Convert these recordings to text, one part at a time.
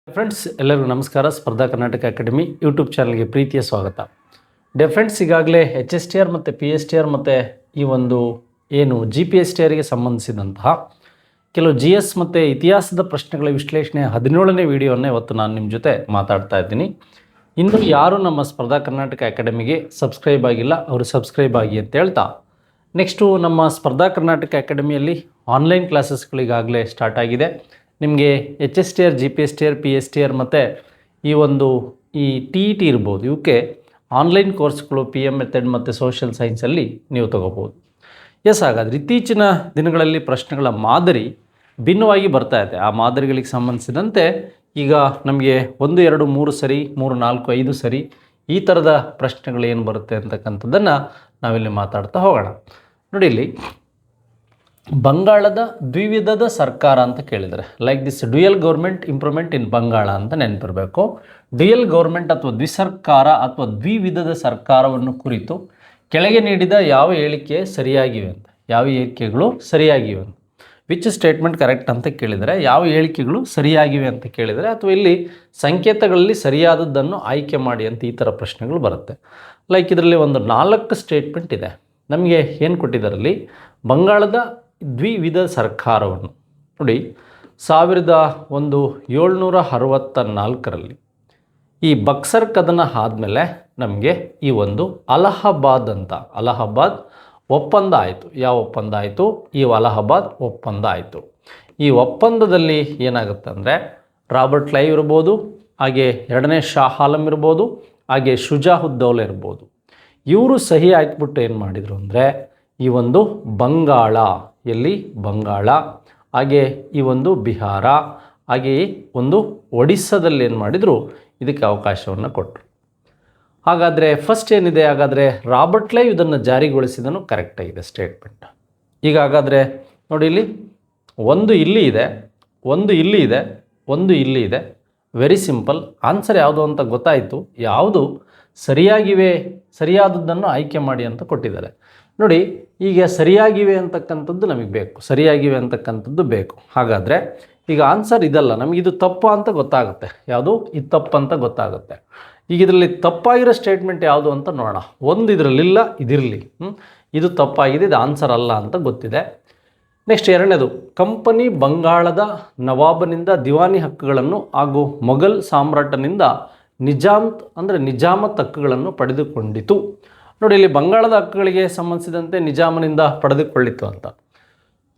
Friends ಎಲ್ಲರಿಗೂ ನಮಸ್ಕಾರ. ಸ್ಪರ್ಧಾ ಕರ್ನಾಟಕ ಅಕಾಡೆಮಿ ಯೂಟ್ಯೂಬ್ ಚಾನಲ್ಗೆ ಪ್ರೀತಿಯ ಸ್ವಾಗತ. ಫ್ರೆಂಡ್ಸ್, ಈಗಾಗಲೇ HSTR ಮತ್ತು PSTR ಮತ್ತು ಈ ಒಂದು ಏನು GPSTRಗೆ ಸಂಬಂಧಿಸಿದಂತಹ ಕೆಲವು GS ಮತ್ತು ಇತಿಹಾಸದ ಪ್ರಶ್ನೆಗಳ ವಿಶ್ಲೇಷಣೆ 17ನೇ ವಿಡಿಯೋನ ಇವತ್ತು ನಾನು ನಿಮ್ಮ ಜೊತೆ ಮಾತಾಡ್ತಾ ಇದ್ದೀನಿ. ಇನ್ನು ಯಾರು ನಮ್ಮ ಸ್ಪರ್ಧಾ ಕರ್ನಾಟಕ ಅಕಾಡೆಮಿಗೆ ಸಬ್ಸ್ಕ್ರೈಬ್ ಆಗಿಲ್ಲ ಅವರು ಸಬ್ಸ್ಕ್ರೈಬ್ ಆಗಿ ಅಂತ ಹೇಳ್ತಾ, ನೆಕ್ಸ್ಟು ನಮ್ಮ ಸ್ಪರ್ಧಾ ಕರ್ನಾಟಕ ಅಕಾಡೆಮಿಯಲ್ಲಿ ಆನ್ಲೈನ್ ಕ್ಲಾಸಸ್ಗಳಿಗಾಗಲೇ ಸ್ಟಾರ್ಟ್ ಆಗಿದೆ. ನಿಮಗೆ HSTR, GPSTR, PSTR ಮತ್ತು ಈ TET ಇರ್ಬೋದು, ಇವಕ್ಕೆ ಆನ್ಲೈನ್ ಕೋರ್ಸ್ಗಳು PM ಮೆಥಡ್ ಮತ್ತು ಸೋಷಿಯಲ್ ಸೈನ್ಸಲ್ಲಿ ನೀವು ತೊಗೋಬೋದು. ಹಾಗಾದರೆ ಇತ್ತೀಚಿನ ದಿನಗಳಲ್ಲಿ ಪ್ರಶ್ನೆಗಳ ಮಾದರಿ ಭಿನ್ನವಾಗಿ ಬರ್ತಾ ಇದೆ. ಆ ಮಾದರಿಗಳಿಗೆ ಸಂಬಂಧಿಸಿದಂತೆ ಈಗ ನಮಗೆ 1, 2, 3 ಸರಿ, 3, 4, 5 ಸರಿ ಈ ಥರದ ಪ್ರಶ್ನೆಗಳು ಏನು ಬರುತ್ತೆ ಅಂತಕ್ಕಂಥದ್ದನ್ನು ನಾವಿಲ್ಲಿ ಮಾತಾಡ್ತಾ ಹೋಗೋಣ. ನೋಡಿ, ಇಲ್ಲಿ ಬಂಗಾಳದ ದ್ವಿವಿಧದ ಸರ್ಕಾರ ಅಂತ ಕೇಳಿದರೆ, like this dual government improvement in Bengal ಅಂತ ನೆನಪಿರಬೇಕು. ಡ್ಯುಯಲ್ ಗೌರ್ಮೆಂಟ್ ಅಥವಾ ದ್ವಿಸರ್ಕಾರ ಅಥವಾ ದ್ವಿವಿಧದ ಸರ್ಕಾರವನ್ನು ಕುರಿತು ಕೆಳಗೆ ನೀಡಿದ ಯಾವ ಹೇಳಿಕೆ ಸರಿಯಾಗಿವೆ ಅಂತ, ಯಾವ ಹೇಳಿಕೆಗಳು ಸರಿಯಾಗಿವೆ ಅಂತ, ವಿಚ್ ಸ್ಟೇಟ್ಮೆಂಟ್ ಕರೆಕ್ಟ್ ಅಂತ ಕೇಳಿದರೆ, ಯಾವ ಹೇಳಿಕೆಗಳು ಸರಿಯಾಗಿವೆ ಅಂತ ಕೇಳಿದರೆ, ಅಥವಾ ಇಲ್ಲಿ ಸಂಕೇತಗಳಲ್ಲಿ ಸರಿಯಾದದ್ದನ್ನು ಆಯ್ಕೆ ಮಾಡಿ ಅಂತ ಈ ಥರ ಪ್ರಶ್ನೆಗಳು ಬರುತ್ತೆ. ಲೈಕ್ ಇದರಲ್ಲಿ ಒಂದು 4 ಸ್ಟೇಟ್ಮೆಂಟ್ ಇದೆ. ನಮಗೆ ಏನು ಕೊಟ್ಟಿದ್ದಾರಲ್ಲಿ, ಬಂಗಾಳದ ದ್ವಿವಿಧ ಸರ್ಕಾರವನ್ನು ನೋಡಿ, 1764ರಲ್ಲಿ ಈ ಬಕ್ಸರ್ ಕದನ ಆದಮೇಲೆ ನಮಗೆ ಈ ಒಂದು ಅಲಹಾಬಾದ್ ಒಪ್ಪಂದ ಆಯಿತು. ಯಾವ ಒಪ್ಪಂದ ಆಯಿತು? ಈ ಅಲಹಾಬಾದ್ ಒಪ್ಪಂದ ಆಯಿತು. ಈ ಒಪ್ಪಂದದಲ್ಲಿ ಏನಾಗುತ್ತೆ ಅಂದರೆ, ರಾಬರ್ಟ್ ಕ್ಲೈವ್ ಇರ್ಬೋದು, ಹಾಗೆ 2ನೇ ಶಾ ಆಲಂ ಇರ್ಬೋದು, ಹಾಗೆ ಶುಜಾವುದ್ದೌಲಾ ಇರ್ಬೋದು, ಇವರು ಸಹಿ ಹಾಕಿಬಿಟ್ಟು ಏನು ಮಾಡಿದರು ಅಂದರೆ, ಈ ಒಂದು ಬಂಗಾಳ, ಬಂಗಾಳ, ಹಾಗೆ ಈ ಒಂದು ಬಿಹಾರ, ಹಾಗೆಯೇ ಒಂದು ಒಡಿಸ್ಸಾದಲ್ಲಿ ಏನು ಮಾಡಿದರು, ಇದಕ್ಕೆ ಅವಕಾಶವನ್ನು ಕೊಟ್ಟರು. ಹಾಗಾದರೆ ಫಸ್ಟ್ ಏನಿದೆ, ಹಾಗಾದರೆ ರಾಬರ್ಟ್ ಕ್ಲೈವ್ ಇದನ್ನು ಜಾರಿಗೊಳಿಸಿದನು, ಕರೆಕ್ಟಾಗಿದೆ ಸ್ಟೇಟ್ಮೆಂಟ್. ಈಗ ಹಾಗಾದರೆ ನೋಡಿ, ಇಲ್ಲಿ ಒಂದು ಇಲ್ಲಿ ಇದೆ, ಒಂದು ಇಲ್ಲಿ ಇದೆ, ಒಂದು ಇಲ್ಲಿ ಇದೆ. Very simple. ಆನ್ಸರ್ ಯಾವುದು ಅಂತ ಗೊತ್ತಾಯಿತು. ಯಾವುದು ಸರಿಯಾದದ್ದನ್ನು ಆಯ್ಕೆ ಮಾಡಿ ಅಂತ ಕೊಟ್ಟಿದ್ದಾರೆ. ನೋಡಿ, ಈಗ ಸರಿಯಾಗಿವೆ ಅಂತಕ್ಕಂಥದ್ದು ನಮಗೆ ಬೇಕು, ಸರಿಯಾಗಿವೆ ಅಂತಕ್ಕಂಥದ್ದು ಬೇಕು. ಹಾಗಾದರೆ ಈಗ ಆನ್ಸರ್ ಇದಲ್ಲ, ನಮಗೆ ಇದು ತಪ್ಪು ಅಂತ ಗೊತ್ತಾಗುತ್ತೆ. ಯಾವುದು ಇದು ತಪ್ಪು ಅಂತ ಗೊತ್ತಾಗುತ್ತೆ. ಈಗ ಇದರಲ್ಲಿ ತಪ್ಪಾಗಿರೋ ಸ್ಟೇಟ್ಮೆಂಟ್ ಯಾವುದು ಅಂತ ನೋಡೋಣ. ಒಂದು ಇದರಲ್ಲಿಲ್ಲ, ಇದಿರಲಿ, ಇದು ತಪ್ಪಾಗಿದೆ, ಇದು ಆನ್ಸರ್ ಅಲ್ಲ ಅಂತ ಗೊತ್ತಿದೆ. ನೆಕ್ಸ್ಟ್ 2ನೇದು, ಕಂಪನಿ ಬಂಗಾಳದ ನವಾಬನಿಂದ ದಿವಾನಿ ಹಕ್ಕುಗಳನ್ನು ಹಾಗೂ ಮೊಘಲ್ ಸಾಮ್ರಾಟನಿಂದ ನಿಜಾಮತ್ ಹಕ್ಕುಗಳನ್ನು ಪಡೆದುಕೊಂಡಿತು. ನೋಡಿ, ಇಲ್ಲಿ ಬಂಗಾಳದ ಹಕ್ಕುಗಳಿಗೆ ಸಂಬಂಧಿಸಿದಂತೆ ನಿಜಾಮನಿಂದ ಪಡೆದುಕೊಳ್ಳಿತು ಅಂತ.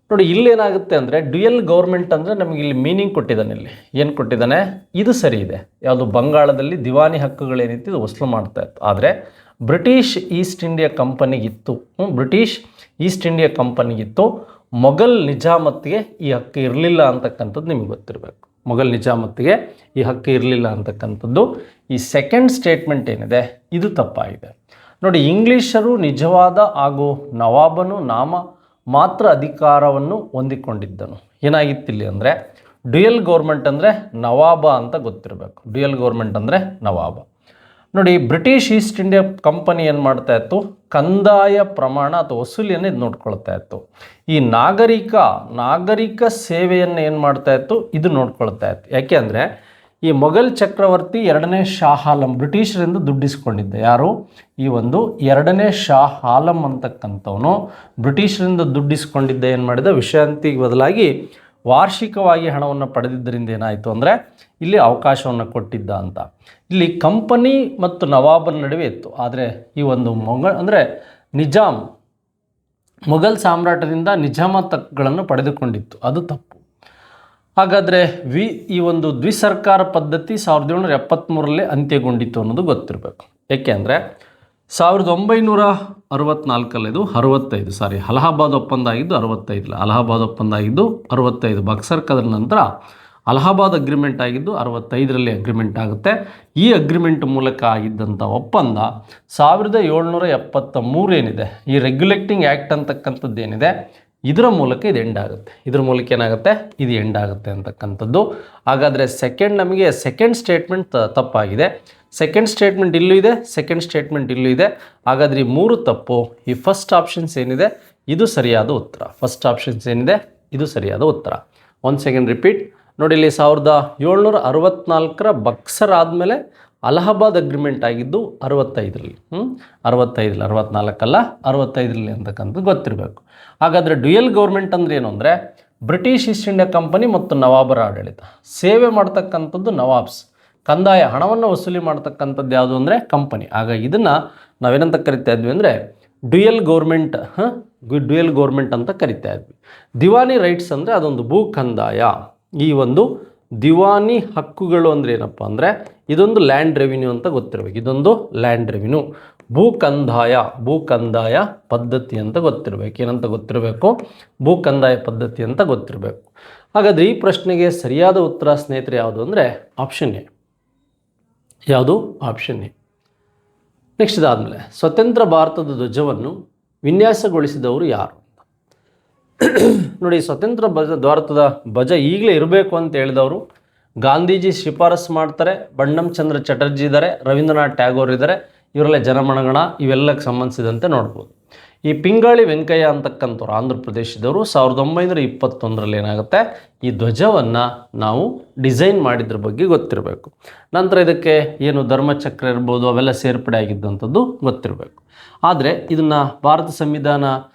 ನೋಡಿ, ಇಲ್ಲೇನಾಗುತ್ತೆ ಅಂದರೆ, ಡ್ಯುಯಲ್ ಗೌರ್ಮೆಂಟ್ ಅಂದರೆ ನಮಗೆ ಇಲ್ಲಿ ಮೀನಿಂಗ್ ಕೊಟ್ಟಿದ್ದಾನೆ. ಇಲ್ಲಿ ಏನು ಕೊಟ್ಟಿದ್ದಾನೆ, ಇದು ಸರಿ ಇದೆ. ಯಾವುದು, ಬಂಗಾಳದಲ್ಲಿ ದಿವಾನಿ ಹಕ್ಕುಗಳೇನಿತ್ತು ಇದು ವಸೂಲು ಮಾಡ್ತಾ ಇತ್ತು. ಆದರೆ ಬ್ರಿಟಿಷ್ ಈಸ್ಟ್ ಇಂಡಿಯಾ ಕಂಪನಿಗಿತ್ತು, ಮೊಘಲ್ ನಿಜಾಮತ್ಗೆ ಈ ಹಕ್ಕು ಇರಲಿಲ್ಲ ಅಂತಕ್ಕಂಥದ್ದು ನಿಮಗೆ ಗೊತ್ತಿರಬೇಕು. ಮೊಘಲ್ ನಿಜಾಮತ್ಗೆ ಈ ಹಕ್ಕು ಇರಲಿಲ್ಲ ಅಂತಕ್ಕಂಥದ್ದು. ಈ ಸೆಕೆಂಡ್ ಸ್ಟೇಟ್ಮೆಂಟ್ ಏನಿದೆ ಇದು ತಪ್ಪಾಗಿದೆ. ನೋಡಿ, ಇಂಗ್ಲೀಷರು ನಿಜವಾದ ಹಾಗೂ ನವಾಬನು ಮಾತ್ರ ಅಧಿಕಾರವನ್ನು ಹೊಂದಿಕೊಂಡಿದ್ದನು. ಏನಾಗಿತ್ತು ಇಲ್ಲಿ ಅಂದರೆ, ಡ್ಯುಯಲ್ ಗೌರ್ಮೆಂಟ್ ಅಂದರೆ ನವಾಬ ಅಂತ ಗೊತ್ತಿರಬೇಕು. ಡ್ಯುಯಲ್ ಗೌರ್ಮೆಂಟ್ ಅಂದರೆ ನವಾಬ. ನೋಡಿ, ಬ್ರಿಟಿಷ್ ಈಸ್ಟ್ ಇಂಡಿಯಾ ಕಂಪನಿ ಏನು ಮಾಡ್ತಾ ಇತ್ತು, ಕಂದಾಯ ಪ್ರಮಾಣ ಅಥವಾ ವಸೂಲಿಯನ್ನು ಇದು ನೋಡ್ಕೊಳ್ತಾ ಇತ್ತು. ಈ ನಾಗರಿಕ ಸೇವೆಯನ್ನು ಏನು ಮಾಡ್ತಾ ಇತ್ತು, ಇದು ನೋಡ್ಕೊಳ್ತಾ ಇತ್ತು. ಯಾಕೆ ಅಂದರೆ, ಈ ಮೊಘಲ್ ಚಕ್ರವರ್ತಿ 2ನೇ ಶಾ ಆಲಂ ಬ್ರಿಟಿಷರಿಂದ ದುಡ್ಡಿಸ್ಕೊಂಡಿದ್ದ. ಯಾರು? ಈ ಒಂದು 2ನೇ ಶಾ ಆಲಂ ಅಂತಕ್ಕಂಥವನು ಬ್ರಿಟಿಷರಿಂದ ದುಡ್ಡಿಸ್ಕೊಂಡಿದ್ದ. ಏನು ಮಾಡಿದ, ವಿಶ್ರಾಂತಿಗೆ ಬದಲಾಗಿ ವಾರ್ಷಿಕವಾಗಿ ಹಣವನ್ನು ಪಡೆದಿದ್ದರಿಂದ ಏನಾಯಿತು ಅಂದರೆ, ಇಲ್ಲಿ ಅವಕಾಶವನ್ನು ಕೊಟ್ಟಿದ್ದ ಅಂತ. ಇಲ್ಲಿ ಕಂಪನಿ ಮತ್ತು ನವಾಬನ ನಡುವೆ ಇತ್ತು. ಆದರೆ ಈ ಒಂದು ಮೊಘಲ್ ಸಾಮ್ರಾಟದಿಂದ ನಿಜಾಮತ್ ಹಕ್ಕುಗಳನ್ನು ಪಡೆದುಕೊಂಡಿತ್ತು, ಅದು ತಪ್ಪು. ಹಾಗಾದರೆ ಈ ಒಂದು ದ್ವಿಸರ್ಕಾರ ಪದ್ಧತಿ 1773ರಲ್ಲಿ ಅಂತ್ಯಗೊಂಡಿತ್ತು ಅನ್ನೋದು ಗೊತ್ತಿರಬೇಕು. ಏಕೆ ಅಂದರೆ 1964 ಅಲಹಾಬಾದ್ ಒಪ್ಪಂದ ಆಗಿದ್ದು 65 ಬಕ್ಸರ್ ಕದನ ನಂತರ ಅಲಹಾಬಾದ್ ಅಗ್ರಿಮೆಂಟ್ ಆಗಿದ್ದು 65ರಲ್ಲಿ ಅಗ್ರಿಮೆಂಟ್ ಆಗುತ್ತೆ. ಈ ಅಗ್ರಿಮೆಂಟ್ ಮೂಲಕ ಆಗಿದ್ದಂಥ ಒಪ್ಪಂದ 1773 ಏನಿದೆ, ಈ ರೆಗ್ಯುಲೇಟಿಂಗ್ ಆ್ಯಕ್ಟ್ ಅಂತಕ್ಕಂಥದ್ದು ಏನಿದೆ, ಇದರ ಮೂಲಕ ಇದು ಎಂಡ್ ಆಗುತ್ತೆ. ಇದರ ಮೂಲಕ ಏನಾಗುತ್ತೆ, ಇದು ಎಂಡ್ ಆಗುತ್ತೆ ಅಂತಕ್ಕಂಥದ್ದು. ಹಾಗಾದರೆ ನಮಗೆ ಸೆಕೆಂಡ್ ಸ್ಟೇಟ್ಮೆಂಟ್ ತಪ್ಪಾಗಿದೆ. ಸೆಕೆಂಡ್ ಸ್ಟೇಟ್ಮೆಂಟ್ ಇಲ್ಲೂ ಇದೆ, ಸೆಕೆಂಡ್ ಸ್ಟೇಟ್ಮೆಂಟ್ ಇಲ್ಲೂ ಇದೆ. ಹಾಗಾದರೆ ಈ 3 ತಪ್ಪು. ಈ ಫಸ್ಟ್ ಆಪ್ಷನ್ಸ್ ಏನಿದೆ ಇದು ಸರಿಯಾದ ಉತ್ತರ. ಫಸ್ಟ್ ಆಪ್ಷನ್ಸ್ ಏನಿದೆ ಇದು ಸರಿಯಾದ ಉತ್ತರ. 1 ಸೆಕೆಂಡ್ ರಿಪೀಟ್. ನೋಡಿ ಇಲ್ಲಿ 1764 ಬಕ್ಸರ್ ಆದಮೇಲೆ ಅಲಹಾಬಾದ್ ಅಗ್ರಿಮೆಂಟ್ ಆಗಿದ್ದು 65ರಲ್ಲಿ 64 65ರಲ್ಲಿ ಅಂತಕ್ಕಂಥದ್ದು ಗೊತ್ತಿರಬೇಕು. ಹಾಗಾದರೆ ಡ್ಯುಯಲ್ ಗೌರ್ಮೆಂಟ್ ಅಂದರೆ ಏನು ಅಂದರೆ ಬ್ರಿಟಿಷ್ ಈಸ್ಟ್ ಇಂಡಿಯಾ ಕಂಪನಿ ಮತ್ತು ನವಾಬರ ಆಡಳಿತ, ಸೇವೆ ಮಾಡ್ತಕ್ಕಂಥದ್ದು ನವಾಬ್ಸ್, ಕಂದಾಯ ಹಣವನ್ನು ವಸೂಲಿ ಮಾಡ್ತಕ್ಕಂಥದ್ದು ಯಾವುದು ಅಂದರೆ ಕಂಪನಿ. ಹಾಗಾಗಿ ಇದನ್ನು ನಾವೇನಂತ ಕರಿತಾ ಇದ್ವಿ ಅಂದರೆ ಡ್ಯುಯಲ್ ಗೌರ್ಮೆಂಟ್ ಅಂತ ಕರಿತಾ ಇದ್ವಿ. ದಿವಾನಿ ರೈಟ್ಸ್ ಅಂದರೆ ಅದೊಂದು ಭೂ ಕಂದಾಯ. ಈ ಒಂದು ದಿವಾನಿ ಹಕ್ಕುಗಳು ಅಂದರೆ ಏನಪ್ಪ ಅಂದರೆ ಇದೊಂದು ಲ್ಯಾಂಡ್ ರೆವಿನ್ಯೂ ಅಂತ ಗೊತ್ತಿರಬೇಕು. ಇದೊಂದು ಲ್ಯಾಂಡ್ ರೆವಿನ್ಯೂ. ಭೂ ಕಂದಾಯ ಪದ್ಧತಿ ಅಂತ ಗೊತ್ತಿರಬೇಕು. ಏನಂತ ಗೊತ್ತಿರಬೇಕು? ಭೂ ಕಂದಾಯ ಪದ್ಧತಿ ಅಂತ ಗೊತ್ತಿರಬೇಕು. ಹಾಗಾದರೆ ಈ ಪ್ರಶ್ನೆಗೆ ಸರಿಯಾದ ಉತ್ತರ ಸ್ನೇಹಿತರೆ ಯಾವುದು ಅಂದರೆ ಆಪ್ಷನ್ ಎ. ಯಾವುದು? Option A. ನೆಕ್ಸ್ಟ್ ಇದಾದಮೇಲೆ ಸ್ವತಂತ್ರ ಭಾರತದ ಧ್ವಜವನ್ನು ವಿನ್ಯಾಸಗೊಳಿಸಿದವರು ಯಾರು? ನೋಡಿ, ಸ್ವತಂತ್ರ ಭಾರತದ ಧ್ವಜ ಈಗಲೇ ಇರಬೇಕು ಅಂತ ಹೇಳಿದವರು ಗಾಂಧೀಜಿ ಶಿಫಾರಸು ಮಾಡ್ತಾರೆ, ಬಂಡಮ್ ಚಂದ್ರ ಚಟರ್ಜಿ ಇದ್ದಾರೆ, ರವೀಂದ್ರನಾಥ್ ಟ್ಯಾಗೋರ್ ಇದ್ದಾರೆ. ಇವರೆಲ್ಲ ಜನಮನಗಣ ಇವೆಲ್ಲಕ್ಕೆ ಸಂಬಂಧಿಸಿದಂತೆ ನೋಡ್ಬೋದು. ಈ ಪಿಂಗಾಳಿ ವೆಂಕಯ್ಯ ಅಂತಕ್ಕಂಥವ್ರು ಆಂಧ್ರ ಪ್ರದೇಶದವರು 1921ರಲ್ಲಿ ಏನಾಗುತ್ತೆ ಈ ಧ್ವಜವನ್ನು ನಾವು ಡಿಸೈನ್ ಮಾಡಿದ್ರ ಬಗ್ಗೆ ಗೊತ್ತಿರಬೇಕು. ನಂತರ ಇದಕ್ಕೆ ಏನು ಧರ್ಮಚಕ್ರ ಇರ್ಬೋದು ಅವೆಲ್ಲ ಸೇರ್ಪಡೆ ಆಗಿದ್ದಂಥದ್ದು ಗೊತ್ತಿರಬೇಕು. ಆದರೆ ಇದನ್ನು ಭಾರತ ಸಂವಿಧಾನ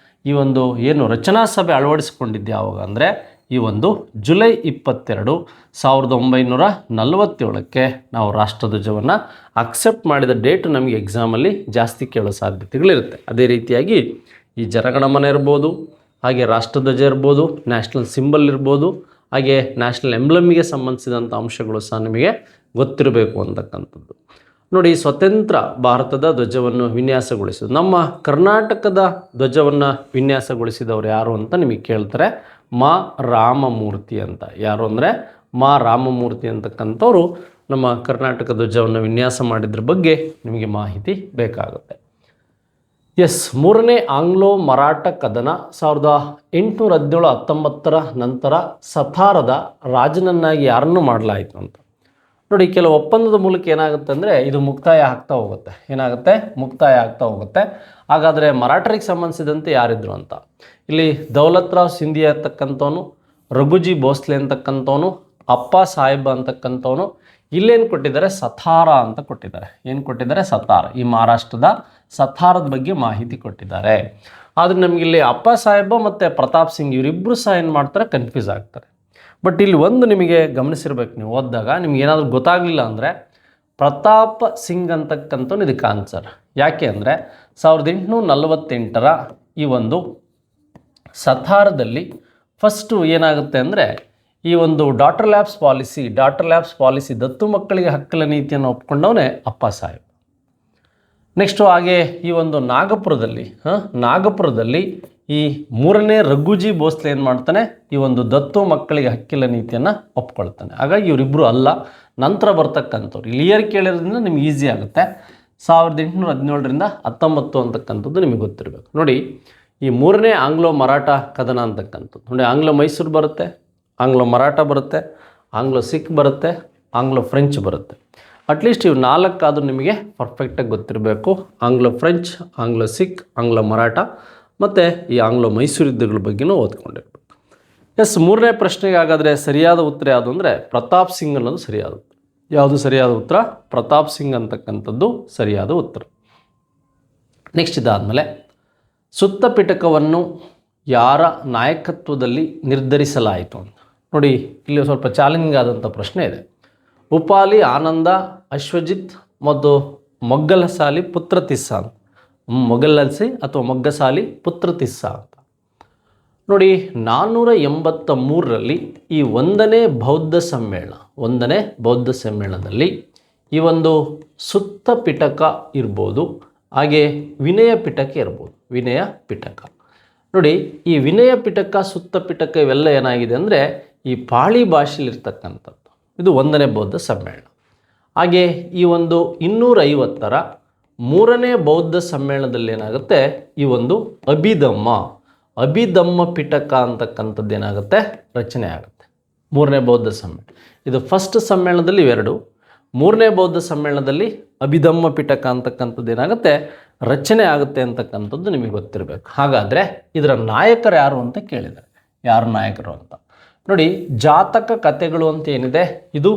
ಈ ಒಂದು ಏನು ರಚನಾ ಸಭೆ ಅಳವಡಿಸಿಕೊಂಡಿದ್ದು ಯಾವಾಗ ಅಂದರೆ ಈ ಒಂದು ಜುಲೈ 22, 1947ಕ್ಕೆ ನಾವು ರಾಷ್ಟ್ರಧ್ವಜವನ್ನು ಅಕ್ಸೆಪ್ಟ್ ಮಾಡಿದ ಡೇಟು ನಮಗೆ ಎಕ್ಸಾಮಲ್ಲಿ ಜಾಸ್ತಿ ಕೇಳೋ ಸಾಧ್ಯತೆಗಳಿರುತ್ತೆ. ಅದೇ ರೀತಿಯಾಗಿ ಈ ಜನಗಣಮನ ಇರ್ಬೋದು, ಹಾಗೆ ರಾಷ್ಟ್ರಧ್ವಜ ಇರ್ಬೋದು, ನ್ಯಾಷನಲ್ ಸಿಂಬಲ್ ಇರ್ಬೋದು, ಹಾಗೆ ನ್ಯಾಷನಲ್ ಎಂಬ್ಲಮ್ಗೆ ಸಂಬಂಧಿಸಿದಂಥ ಅಂಶಗಳು ಸಹ ನಿಮಗೆ ಗೊತ್ತಿರಬೇಕು ಅಂತಕ್ಕಂಥದ್ದು. ನೋಡಿ, ಸ್ವತಂತ್ರ ಭಾರತದ ಧ್ವಜವನ್ನು ವಿನ್ಯಾಸಗೊಳಿಸಿದ್ದು ನಮ್ಮ ಕರ್ನಾಟಕದ ಧ್ವಜವನ್ನು ವಿನ್ಯಾಸಗೊಳಿಸಿದವರು ಯಾರು ಅಂತ ನಿಮಗೆ ಕೇಳ್ತಾರೆ. ಮಾ ರಾಮಮೂರ್ತಿ ಅಂತ. ಯಾರು ಅಂದರೆ ಮಾ ರಾಮಮೂರ್ತಿ ಅಂತಕ್ಕಂಥವ್ರು ನಮ್ಮ ಕರ್ನಾಟಕ ಧ್ವಜವನ್ನು ವಿನ್ಯಾಸ ಮಾಡಿದ್ರ ಬಗ್ಗೆ ನಿಮಗೆ ಮಾಹಿತಿ ಬೇಕಾಗುತ್ತೆ. ಮೂರನೇ ಆಂಗ್ಲೋ ಮರಾಠ ಕದನ 1817-19 ನಂತರ ಸತಾರದ ರಾಜನನ್ನಾಗಿ ಯಾರನ್ನು ಮಾಡಲಾಯಿತು ಅಂತ. ನೋಡಿ, ಕೆಲವು ಒಪ್ಪಂದದ ಮೂಲಕ ಏನಾಗುತ್ತೆ ಅಂದರೆ ಇದು ಮುಕ್ತಾಯ ಆಗ್ತಾ ಹೋಗುತ್ತೆ. ಮುಕ್ತಾಯ ಆಗ್ತಾ ಹೋಗುತ್ತೆ. ಹಾಗಾದರೆ ಮರಾಠರಿಗೆ ಸಂಬಂಧಿಸಿದಂತೆ ಯಾರಿದ್ರು ಅಂತ ಇಲ್ಲಿ ದೌಲತ್ ರಾವ್ ಸಿಂಧಿಯಾ ಅಂತಕ್ಕಂಥವನು, ರಘುಜಿ ಭೋಸ್ಲೆ ಅಂತಕ್ಕಂಥವನು, ಅಪ್ಪ ಸಾಹೇಬ ಅಂತಕ್ಕಂಥವನು. ಇಲ್ಲೇನು ಕೊಟ್ಟಿದ್ದಾರೆ? ಸತಾರ ಅಂತ ಕೊಟ್ಟಿದ್ದಾರೆ. ಏನು ಕೊಟ್ಟಿದ್ದಾರೆ? ಸತಾರ. ಈ ಮಹಾರಾಷ್ಟ್ರದ ಸತಾರದ ಬಗ್ಗೆ ಮಾಹಿತಿ ಕೊಟ್ಟಿದ್ದಾರೆ. ಆದರೆ ನಮಗಿಲ್ಲಿ ಅಪ್ಪ ಸಾಹೇಬ ಮತ್ತು ಪ್ರತಾಪ್ ಸಿಂಗ್ ಇವರಿಬ್ಬರು ಸಹ ಏನು ಮಾಡ್ತಾರೆ? ಕನ್ಫ್ಯೂಸ್ ಆಗ್ತಾರೆ. ಬಟ್ ಇಲ್ಲಿ ಒಂದು ನಿಮಗೆ ಗಮನಿಸಿರ್ಬೇಕು, ನೀವು ಓದಿದಾಗ ನಿಮ್ಗೆ ಏನಾದರೂ ಗೊತ್ತಾಗಲಿಲ್ಲ ಅಂದರೆ ಪ್ರತಾಪ್ ಸಿಂಗ್ ಅಂತಕ್ಕಂಥವ್ನು ಇದಕ್ಕೆ ಆನ್ಸರ್. ಯಾಕೆ ಅಂದರೆ 1848ರ ಈ ಒಂದು ಸತಾರದಲ್ಲಿ ಫಸ್ಟು ಏನಾಗುತ್ತೆ ಅಂದರೆ ಈ ಒಂದು ಡಾಟರ್ ಲ್ಯಾಬ್ಸ್ ಪಾಲಿಸಿ ದತ್ತು ಮಕ್ಕಳಿಗೆ ಹಕ್ಕಲ ನೀತಿಯನ್ನು ಒಪ್ಕೊಂಡವನೇ ಅಪ್ಪ ಸಾಹೇಬ್. ನೆಕ್ಸ್ಟು ಹಾಗೆ ಈ ಒಂದು ನಾಗಪುರದಲ್ಲಿ ಈ ಮೂರನೇ ರಘುಜಿ ಭೋಸ್ಲೆ ಏನು ಮಾಡ್ತಾನೆ? ಈ ಒಂದು ದತ್ತು ಮಕ್ಕಳಿಗೆ ಹಕ್ಕಿಲ್ಲ ನೀತಿಯನ್ನು ಒಪ್ಕೊಳ್ತಾನೆ. ಹಾಗಾಗಿ ಇವರಿಬ್ಬರು ಅಲ್ಲ, ನಂತರ ಬರ್ತಕ್ಕಂಥವ್ರು. ಇಲ್ಲಿ ಇಯರ್ ಕೇಳಿರೋದ್ರಿಂದ ನಿಮ್ಗೆ ಈಸಿ ಆಗುತ್ತೆ. 1817ರಿಂದ 19 ಅಂತಕ್ಕಂಥದ್ದು ನಿಮಗೆ ಗೊತ್ತಿರಬೇಕು. ನೋಡಿ, ಈ ಮೂರನೇ ಆಂಗ್ಲೋ ಮರಾಠ ಕದನ ಅಂತಕ್ಕಂಥದ್ದು ನೋಡಿ, ಆಂಗ್ಲೋ ಮೈಸೂರು ಬರುತ್ತೆ, ಆಂಗ್ಲೋ ಮರಾಠ ಬರುತ್ತೆ, ಆಂಗ್ಲೋ ಸಿಖ್ ಬರುತ್ತೆ, ಆಂಗ್ಲೋ ಫ್ರೆಂಚ್ ಬರುತ್ತೆ. ಅಟ್ಲೀಸ್ಟ್ ಇವು 4 ಆದರೂ ನಿಮಗೆ ಪರ್ಫೆಕ್ಟಾಗಿ ಗೊತ್ತಿರಬೇಕು. Anglo French, Anglo Sikh, Anglo Maratha ಮತ್ತು ಈ ಆಂಗ್ಲೋ ಮೈಸೂರು ಯುದ್ಧಗಳ ಬಗ್ಗೆನೂ ಓದ್ಕೊಂಡಿರ್ಬೇಕು. ಮೂರನೇ ಪ್ರಶ್ನೆಗೆ ಹಾಗಾದರೆ ಸರಿಯಾದ ಉತ್ತರ ಯಾವುದು ಅಂದರೆ ಪ್ರತಾಪ್ ಸಿಂಗ್ ಅನ್ನೋದು ಸರಿಯಾದ ಉತ್ತರ. ಯಾವುದು ಸರಿಯಾದ ಉತ್ತರ? ಪ್ರತಾಪ್ ಸಿಂಗ್ ಅಂತಕ್ಕಂಥದ್ದು ಸರಿಯಾದ ಉತ್ತರ. ನೆಕ್ಸ್ಟ್ ಇದಾದಮೇಲೆ ಸುತ್ತ ಪಿಟಕವನ್ನು ಯಾರ ನಾಯಕತ್ವದಲ್ಲಿ ನಿರ್ಧರಿಸಲಾಯಿತು ಅಂತ. ನೋಡಿ, ಇಲ್ಲಿ ಸ್ವಲ್ಪ ಚಾಲೆಂಜಿಂಗ್ ಆದಂಥ ಪ್ರಶ್ನೆ ಇದೆ. ಉಪಾಲಿ, ಆನಂದ, ಅಶ್ವಜಿತ್ ಮತ್ತು ಮೊಗ್ಗಲಸಾಲಿ ಪುತ್ರ ತಿಸ್ಸಾ ಅಂತ. ಮೊಗಲಸಿ ಅಥವಾ ಮೊಗ್ಗಸಾಲಿ ಪುತ್ರ ತಿಸ್ಸಾ ಅಂತ. ನೋಡಿ, 483ರಲ್ಲಿ ಈ 1ನೇ ಬೌದ್ಧ ಸಮ್ಮೇಳನದಲ್ಲಿ ಈ ಒಂದು ಸುತ್ತ ಪಿಟಕ ಇರ್ಬೋದು, ಹಾಗೆ ವಿನಯ ಪಿಟಕ ಇರ್ಬೋದು. ವಿನಯ ಪಿಟಕ ನೋಡಿ, ಈ ವಿನಯ ಪಿಟಕ, ಸುತ್ತ ಪಿಟಕ ಇವೆಲ್ಲ ಏನಾಗಿದೆ ಅಂದರೆ ಈ ಪಾಳಿ ಭಾಷೆಯಲ್ಲಿರ್ತಕ್ಕಂಥದ್ದು. ಇದು 1ನೇ ಬೌದ್ಧ ಸಮ್ಮೇಳನ. ಹಾಗೆ ಈ ಒಂದು 250ರ 3ನೇ ಬೌದ್ಧ ಸಮ್ಮೇಳನದಲ್ಲಿ ಏನಾಗುತ್ತೆ? ಈ ಒಂದು ಅಭಿಧಮ್ಮ ಪಿಟಕ ಅಂತಕ್ಕಂಥದ್ದು ಏನಾಗುತ್ತೆ? ರಚನೆ ಆಗುತ್ತೆ. 3ನೇ ಬೌದ್ಧ ಸಮ್ಮೇಳನ. ಇದು ಫಸ್ಟ್ ಸಮ್ಮೇಳನದಲ್ಲಿ ಇವೆರಡು, 3ನೇ ಬೌದ್ಧ ಸಮ್ಮೇಳನದಲ್ಲಿ ಅಭಿಧಮ್ಮ ಪಿಟಕ ಅಂತಕ್ಕಂಥದ್ದು ಏನಾಗುತ್ತೆ? ರಚನೆ ಆಗುತ್ತೆ ಅಂತಕ್ಕಂಥದ್ದು ನಿಮಗೆ ಗೊತ್ತಿರಬೇಕು. ಹಾಗಾದರೆ ಇದರ ನಾಯಕರು ಯಾರು ಅಂತ ಕೇಳಿದ್ದಾರೆ. ಯಾರು ನಾಯಕರು ಅಂತ ನೋಡಿ, ಜಾತಕ ಕಥೆಗಳು ಅಂತ ಏನಿದೆ ಇದು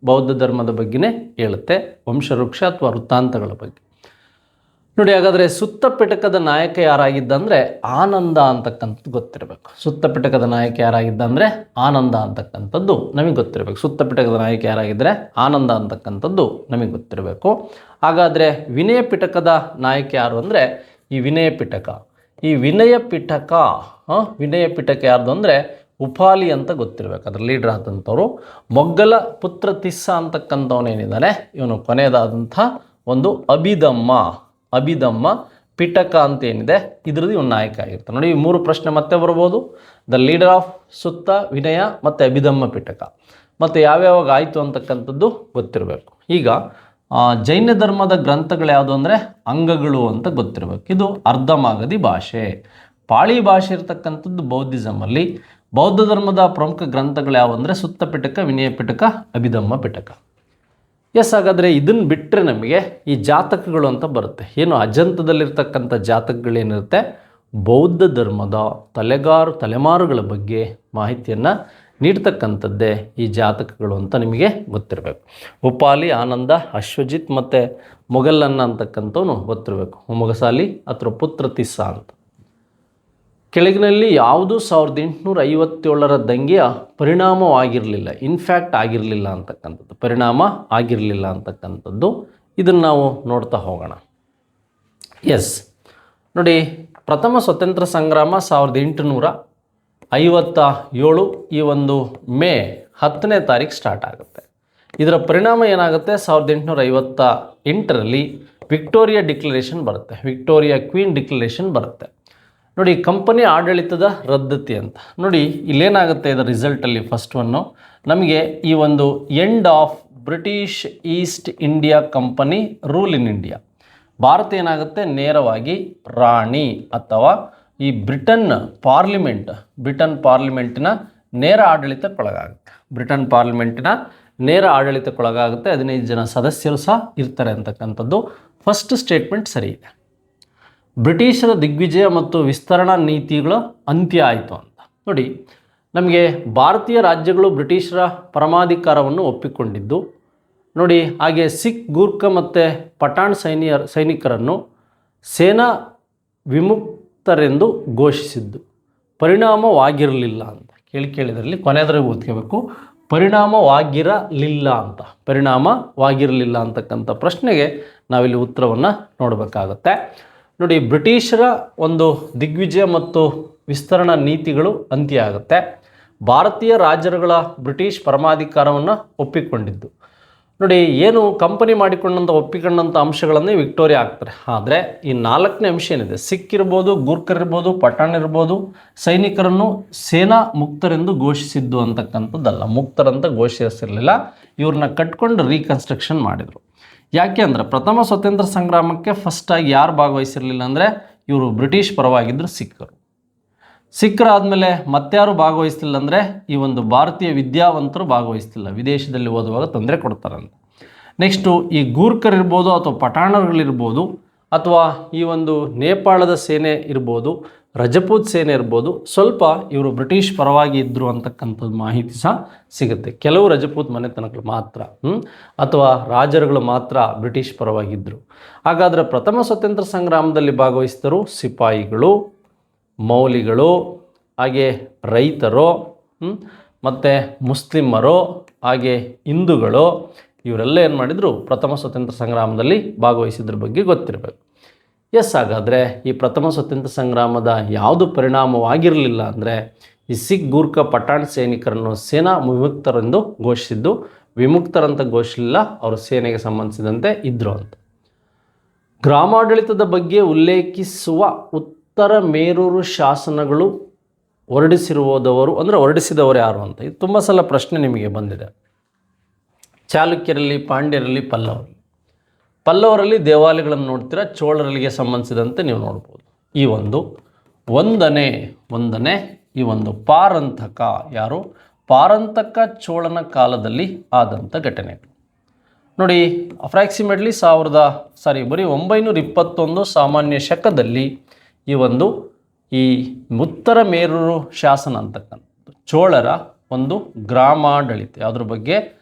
ಬೌದ್ಧ ಧರ್ಮದ ಬಗ್ಗೆನೇ ಹೇಳುತ್ತೆ, ವಂಶವೃಕ್ಷ ಅಥವಾ ವೃತ್ತಾಂತಗಳ ಬಗ್ಗೆ. ನೋಡಿ, ಹಾಗಾದರೆ ಸುತ್ತ ಪಿಟಕದ ನಾಯಕ ಯಾರಾಗಿದ್ದ ಅಂದರೆ ಆನಂದ ಅಂತಕ್ಕಂಥದ್ದು ಗೊತ್ತಿರಬೇಕು. ಸುತ್ತ ಪಿಟಕದ ನಾಯಕ ಯಾರಾಗಿದ್ದ ಅಂದರೆ ಆನಂದ ಅಂತಕ್ಕಂಥದ್ದು ನಮಗೆ ಗೊತ್ತಿರಬೇಕು. ಸುತ್ತ ಪಿಟಕದ ನಾಯಕ ಯಾರಾಗಿದ್ದರೆ ಆನಂದ ಅಂತಕ್ಕಂಥದ್ದು ನಮಗೆ ಗೊತ್ತಿರಬೇಕು. ಹಾಗಾದರೆ ವಿನಯ ಪಿಟಕದ ನಾಯಕ ಯಾರು ಅಂದರೆ ಈ ವಿನಯ ಪಿಟಕ. ಈ ವಿನಯ ಪಿಟಕ ಯಾರ್ದು ಅಂದರೆ ಉಪಾಲಿ ಅಂತ ಗೊತ್ತಿರಬೇಕು, ಅದರ ಲೀಡರ್ ಆದಂಥವ್ರು. ಮೊಘಲ ಪುತ್ರ ತಿಸ್ಸ ಅಂತಕ್ಕಂಥವನೇನಿದ್ದಾನೆ ಇವನು ಕೊನೆಯದಾದಂಥ ಒಂದು ಅಭಿಧಮ್ಮ ಪಿಟಕ ಅಂತ ಏನಿದೆ ಇದ್ರದ್ದು ಇವನು ನಾಯಕ ಆಗಿರ್ತಾನೆ. ನೋಡಿ, ಈ 3 ಪ್ರಶ್ನೆ ಮತ್ತೆ ಬರ್ಬೋದು. ದ ಲೀಡರ್ ಆಫ್ ಸುತ್ತ, ವಿನಯ ಮತ್ತು ಅಭಿಧಮ್ಮ ಪಿಟಕ, ಮತ್ತು ಯಾವ್ಯಾವಾಗ ಆಯಿತು ಅಂತಕ್ಕಂಥದ್ದು ಗೊತ್ತಿರಬೇಕು. ಈಗ ಜೈನ ಧರ್ಮದ ಗ್ರಂಥಗಳು ಯಾವುದು ಅಂದರೆ ಅಂಗಗಳು ಅಂತ ಗೊತ್ತಿರಬೇಕು. ಇದು ಅರ್ಧಮಾಗಧಿ ಭಾಷೆ. ಪಾಳಿ ಭಾಷೆ ಇರತಕ್ಕಂಥದ್ದು ಬೌದ್ಧಿಸಮಲ್ಲಿ. ಬೌದ್ಧ ಧರ್ಮದ ಪ್ರಮುಖ ಗ್ರಂಥಗಳು ಯಾವುವು ಅಂದರೆ ಸುತ್ತ ಪಿಟಕ, ವಿನಯ ಪಿಟಕ, ಅಭಿಧಮ್ಮ ಪಿಟಕ. ಹಾಗಾದರೆ ಇದನ್ನು ಬಿಟ್ಟರೆ ನಮಗೆ ಈ ಜಾತಕಗಳು ಅಂತ ಬರುತ್ತೆ. ಏನು ಅಜಂತದಲ್ಲಿರ್ತಕ್ಕಂಥ ಜಾತಕಗಳೇನಿರುತ್ತೆ ಬೌದ್ಧ ಧರ್ಮದ ತಲೆಮಾರುಗಳ ಬಗ್ಗೆ ಮಾಹಿತಿಯನ್ನು ನೀಡ್ತಕ್ಕಂಥದ್ದೇ ಈ ಜಾತಕಗಳು ಅಂತ ನಿಮಗೆ ಗೊತ್ತಿರಬೇಕು. ಉಪಾಲಿ, ಆನಂದ, ಅಶ್ವಜಿತ್ ಮತ್ತು ಮೊಘಲನ್ನ ಅಂತಕ್ಕಂಥವನು ಗೊತ್ತಿರಬೇಕು. ಮೊಗಸಾಲಿ ಅಥವಾ ಪುತ್ರ ತಿಸ್ಸ ಅಂತ. ಕೆಳಗಿನಲ್ಲಿ ಯಾವುದು 1857ರ ದಂಗೆಯ ಪರಿಣಾಮವಾಗಿರಲಿಲ್ಲ, ಇನ್ಫ್ಯಾಕ್ಟ್ ಆಗಿರಲಿಲ್ಲ ಅಂತಕ್ಕಂಥದ್ದು, ಪರಿಣಾಮ ಆಗಿರಲಿಲ್ಲ ಅಂತಕ್ಕಂಥದ್ದು ಇದನ್ನು ನಾವು ನೋಡ್ತಾ ಹೋಗೋಣ. ನೋಡಿ, ಪ್ರಥಮ ಸ್ವತಂತ್ರ ಸಂಗ್ರಾಮ 1857 ಈ ಒಂದು ಮೇ 10ನೇ ತಾರೀಕು ಸ್ಟಾರ್ಟ್ ಆಗುತ್ತೆ. ಇದರ ಪರಿಣಾಮ ಏನಾಗುತ್ತೆ, 1858ರಲ್ಲಿ ವಿಕ್ಟೋರಿಯಾ ಡಿಕ್ಲರೇಷನ್ ಬರುತ್ತೆ, ವಿಕ್ಟೋರಿಯಾ ಕ್ವೀನ್ ಡಿಕ್ಲರೇಷನ್ ಬರುತ್ತೆ. ನೋಡಿ, ಕಂಪನಿ ಆಡಳಿತದ ರದ್ದತಿ ಅಂತ. ನೋಡಿ, ಇಲ್ಲೇನಾಗುತ್ತೆ ಇದರ ರಿಸಲ್ಟಲ್ಲಿ ಫಸ್ಟ್ ಒನ್ನು ನಮಗೆ ಈ ಒಂದು end of British East India company rule in India. Bharat ಏನಾಗುತ್ತೆ ನೇರವಾಗಿ ರಾಣಿ ಅಥವಾ ಈ ಬ್ರಿಟನ್ ಪಾರ್ಲಿಮೆಂಟಿನ ನೇರ ಆಡಳಿತಕ್ಕೊಳಗಾಗುತ್ತೆ. 15 ಜನ ಸದಸ್ಯರು ಸಹ ಇರ್ತಾರೆ ಅಂತಕ್ಕಂಥದ್ದು ಫಸ್ಟ್ ಸ್ಟೇಟ್ಮೆಂಟ್ ಸರಿ ಇದೆ. ಬ್ರಿಟಿಷರ ದಿಗ್ವಿಜಯ ಮತ್ತು ವಿಸ್ತರಣಾ ನೀತಿಗಳ ಅಂತ್ಯ ಆಯಿತು ಅಂತ. ನೋಡಿ, ನಮಗೆ ಭಾರತೀಯ ರಾಜ್ಯಗಳು ಬ್ರಿಟಿಷರ ಪರಮಾಧಿಕಾರವನ್ನು ಒಪ್ಪಿಕೊಂಡಿದ್ದು. ನೋಡಿ, ಹಾಗೆ ಸಿಖ್, ಗೂರ್ಖ ಮತ್ತು ಪಠಾಣ್ ಸೈನಿಕರನ್ನು ಸೇನಾ ವಿಮುಕ್ತರೆಂದು ಘೋಷಿಸಿದ್ದು ಪರಿಣಾಮವಾಗಿರಲಿಲ್ಲ ಅಂತ. ಕೇಳಿದ್ರಲ್ಲಿ ಕೊನೆಯದ್ರಾಗ ಓದ್ಕೋಬೇಕು, ಪರಿಣಾಮವಾಗಿರಲಿಲ್ಲ ಅಂತಕ್ಕಂಥ ಪ್ರಶ್ನೆಗೆ ನಾವಿಲ್ಲಿ ಉತ್ತರವನ್ನು ನೋಡಬೇಕಾಗತ್ತೆ. ನೋಡಿ, ಬ್ರಿಟಿಷರ ಒಂದು ದಿಗ್ವಿಜಯ ಮತ್ತು ವಿಸ್ತರಣಾ ನೀತಿಗಳು ಅಂತ್ಯ ಆಗುತ್ತೆ. ಭಾರತೀಯ ರಾಜ್ಯಗಳ ಬ್ರಿಟಿಷ್ ಪರಮಾಧಿಕಾರವನ್ನು ಒಪ್ಪಿಕೊಂಡಿದ್ದು. ನೋಡಿ, ಏನು ಕಂಪನಿ ಒಪ್ಪಿಕೊಂಡಂಥ ಅಂಶಗಳನ್ನೇ ವಿಕ್ಟೋರಿಯಾ ಆಗ್ತಾರೆ. ಆದರೆ ಈ 4ನೇ ಅಂಶ ಏನಿದೆ, ಸಿಖ್ ಇರ್ಬೋದು, ಗೂರ್ಖರ್ ಇರ್ಬೋದು, ಪಠಾಣ್ ಇರ್ಬೋದು, ಸೈನಿಕರನ್ನು ಸೇನಾ ಮುಕ್ತರೆಂದು ಘೋಷಿಸಿದ್ದು ಅಂತಕ್ಕಂಥದ್ದಲ್ಲ. ಮುಕ್ತರಂತ ಘೋಷಿಸಿರಲಿಲ್ಲ, ಇವ್ರನ್ನ ಕಟ್ಕೊಂಡು ರೀಕನ್ಸ್ಟ್ರಕ್ಷನ್ ಮಾಡಿದರು. ಯಾಕೆ ಅಂದರೆ ಪ್ರಥಮ ಸ್ವತಂತ್ರ ಸಂಗ್ರಾಮಕ್ಕೆ ಫಸ್ಟಾಗಿ ಯಾರು ಭಾಗವಹಿಸಿರಲಿಲ್ಲ ಅಂದರೆ ಇವರು ಬ್ರಿಟಿಷ್ ಪರವಾಗಿದ್ದರು ಸಿಖ್ಖರಾದಮೇಲೆ ಮತ್ತಾರು ಭಾಗವಹಿಸ್ತಿಲ್ಲ ಅಂದರೆ ಈ ಒಂದು ಭಾರತೀಯ ವಿದ್ಯಾವಂತರು ಭಾಗವಹಿಸ್ತಿಲ್ಲ, ವಿದೇಶದಲ್ಲಿ ಓದುವಾಗ ತೊಂದರೆ ಕೊಡ್ತಾರಂತ. ನೆಕ್ಸ್ಟು ಈ ಗೂರ್ಖರ್ ಇರ್ಬೋದು ಅಥವಾ ಪಠಾಣಗಳಿರ್ಬೋದು ಅಥವಾ ಈ ಒಂದು ನೇಪಾಳದ ಸೇನೆ ಇರ್ಬೋದು, ರಜಪೂತ್ ಸೇನೆ ಇರ್ಬೋದು, ಸ್ವಲ್ಪ ಇವರು ಬ್ರಿಟಿಷ್ ಪರವಾಗಿ ಇದ್ದರು ಅಂತಕ್ಕಂಥದ್ದು ಮಾಹಿತಿ ಸಹ ಸಿಗುತ್ತೆ. ಕೆಲವು ರಜಪೂತ್ ಮನೆತನಗಳು ಮಾತ್ರ ಅಥವಾ ರಾಜರುಗಳು ಮಾತ್ರ ಬ್ರಿಟಿಷ್ ಪರವಾಗಿದ್ದರು. ಹಾಗಾದರೆ ಪ್ರಥಮ ಸ್ವತಂತ್ರ ಸಂಗ್ರಾಮದಲ್ಲಿ ಭಾಗವಹಿಸಿದರು ಸಿಪಾಯಿಗಳು, ಮೌಲಿಗಳು, ಹಾಗೆ ರೈತರು ಮತ್ತು ಮುಸ್ಲಿಮರು, ಹಾಗೆ ಹಿಂದೂಗಳು, ಇವರೆಲ್ಲ ಏನು ಮಾಡಿದರು ಪ್ರಥಮ ಸ್ವತಂತ್ರ ಸಂಗ್ರಾಮದಲ್ಲಿ ಭಾಗವಹಿಸಿದ್ರ ಬಗ್ಗೆ ಗೊತ್ತಿರಬೇಕು. ಹಾಗಾದರೆ ಈ ಪ್ರಥಮ ಸ್ವತಂತ್ರ ಸಂಗ್ರಾಮದ ಯಾವುದು ಪರಿಣಾಮವಾಗಿರಲಿಲ್ಲ ಅಂದರೆ ಈ ಸಿಖ್, ಗೂರ್ಖ, ಪಠಾಣ್ ಸೈನಿಕರನ್ನು ಸೇನಾ ವಿಮುಕ್ತರೆಂದು ಘೋಷಿಸಿದ್ದು. ವಿಮುಕ್ತರಂತ ಘೋಷಿಸಲಿಲ್ಲ, ಅವರು ಸೇನೆಗೆ ಸಂಬಂಧಿಸಿದಂತೆ ಇದ್ದರು ಅಂತ. ಗ್ರಾಮಾಡಳಿತದ ಬಗ್ಗೆ ಉಲ್ಲೇಖಿಸುವ ಉತ್ತರ ಮೇರೂರು ಶಾಸನಗಳು ಹೊರಡಿಸಿದವರು ಯಾರು ಅಂತ. ಇದು ತುಂಬ ಸಲ ಪ್ರಶ್ನೆ ನಿಮಗೆ ಬಂದಿದೆ. ಚಾಲುಕ್ಯರಲ್ಲಿ, ಪಾಂಡ್ಯರಲ್ಲಿ, ಪಲ್ಲವರಲ್ಲಿ ದೇವಾಲಯಗಳನ್ನು ನೋಡ್ತೀರಾ, ಚೋಳರಿಗೆ ಸಂಬಂಧಿಸಿದಂತೆ ನೀವು ನೋಡ್ಬೋದು. ಈ ಒಂದನೇ ಈ ಒಂದು ಪಾರಂತಕ ಯಾರು, ಪಾರಂತಕ ಚೋಳನ ಕಾಲದಲ್ಲಿ ಆದಂಥ ಘಟನೆಗಳು. ನೋಡಿ, ಅಪ್ರಾಕ್ಸಿಮೇಟ್ಲಿ 921 ಸಾಮಾನ್ಯ ಶಕದಲ್ಲಿ ಈ ಉತ್ತರ ಮೇರೂರು ಶಾಸನ ಅಂತಕ್ಕಂಥದ್ದು ಚೋಳರ ಒಂದು ಗ್ರಾಮಾಡಳಿತ, ಯಾವುದ್ರ ಬಗ್ಗೆ?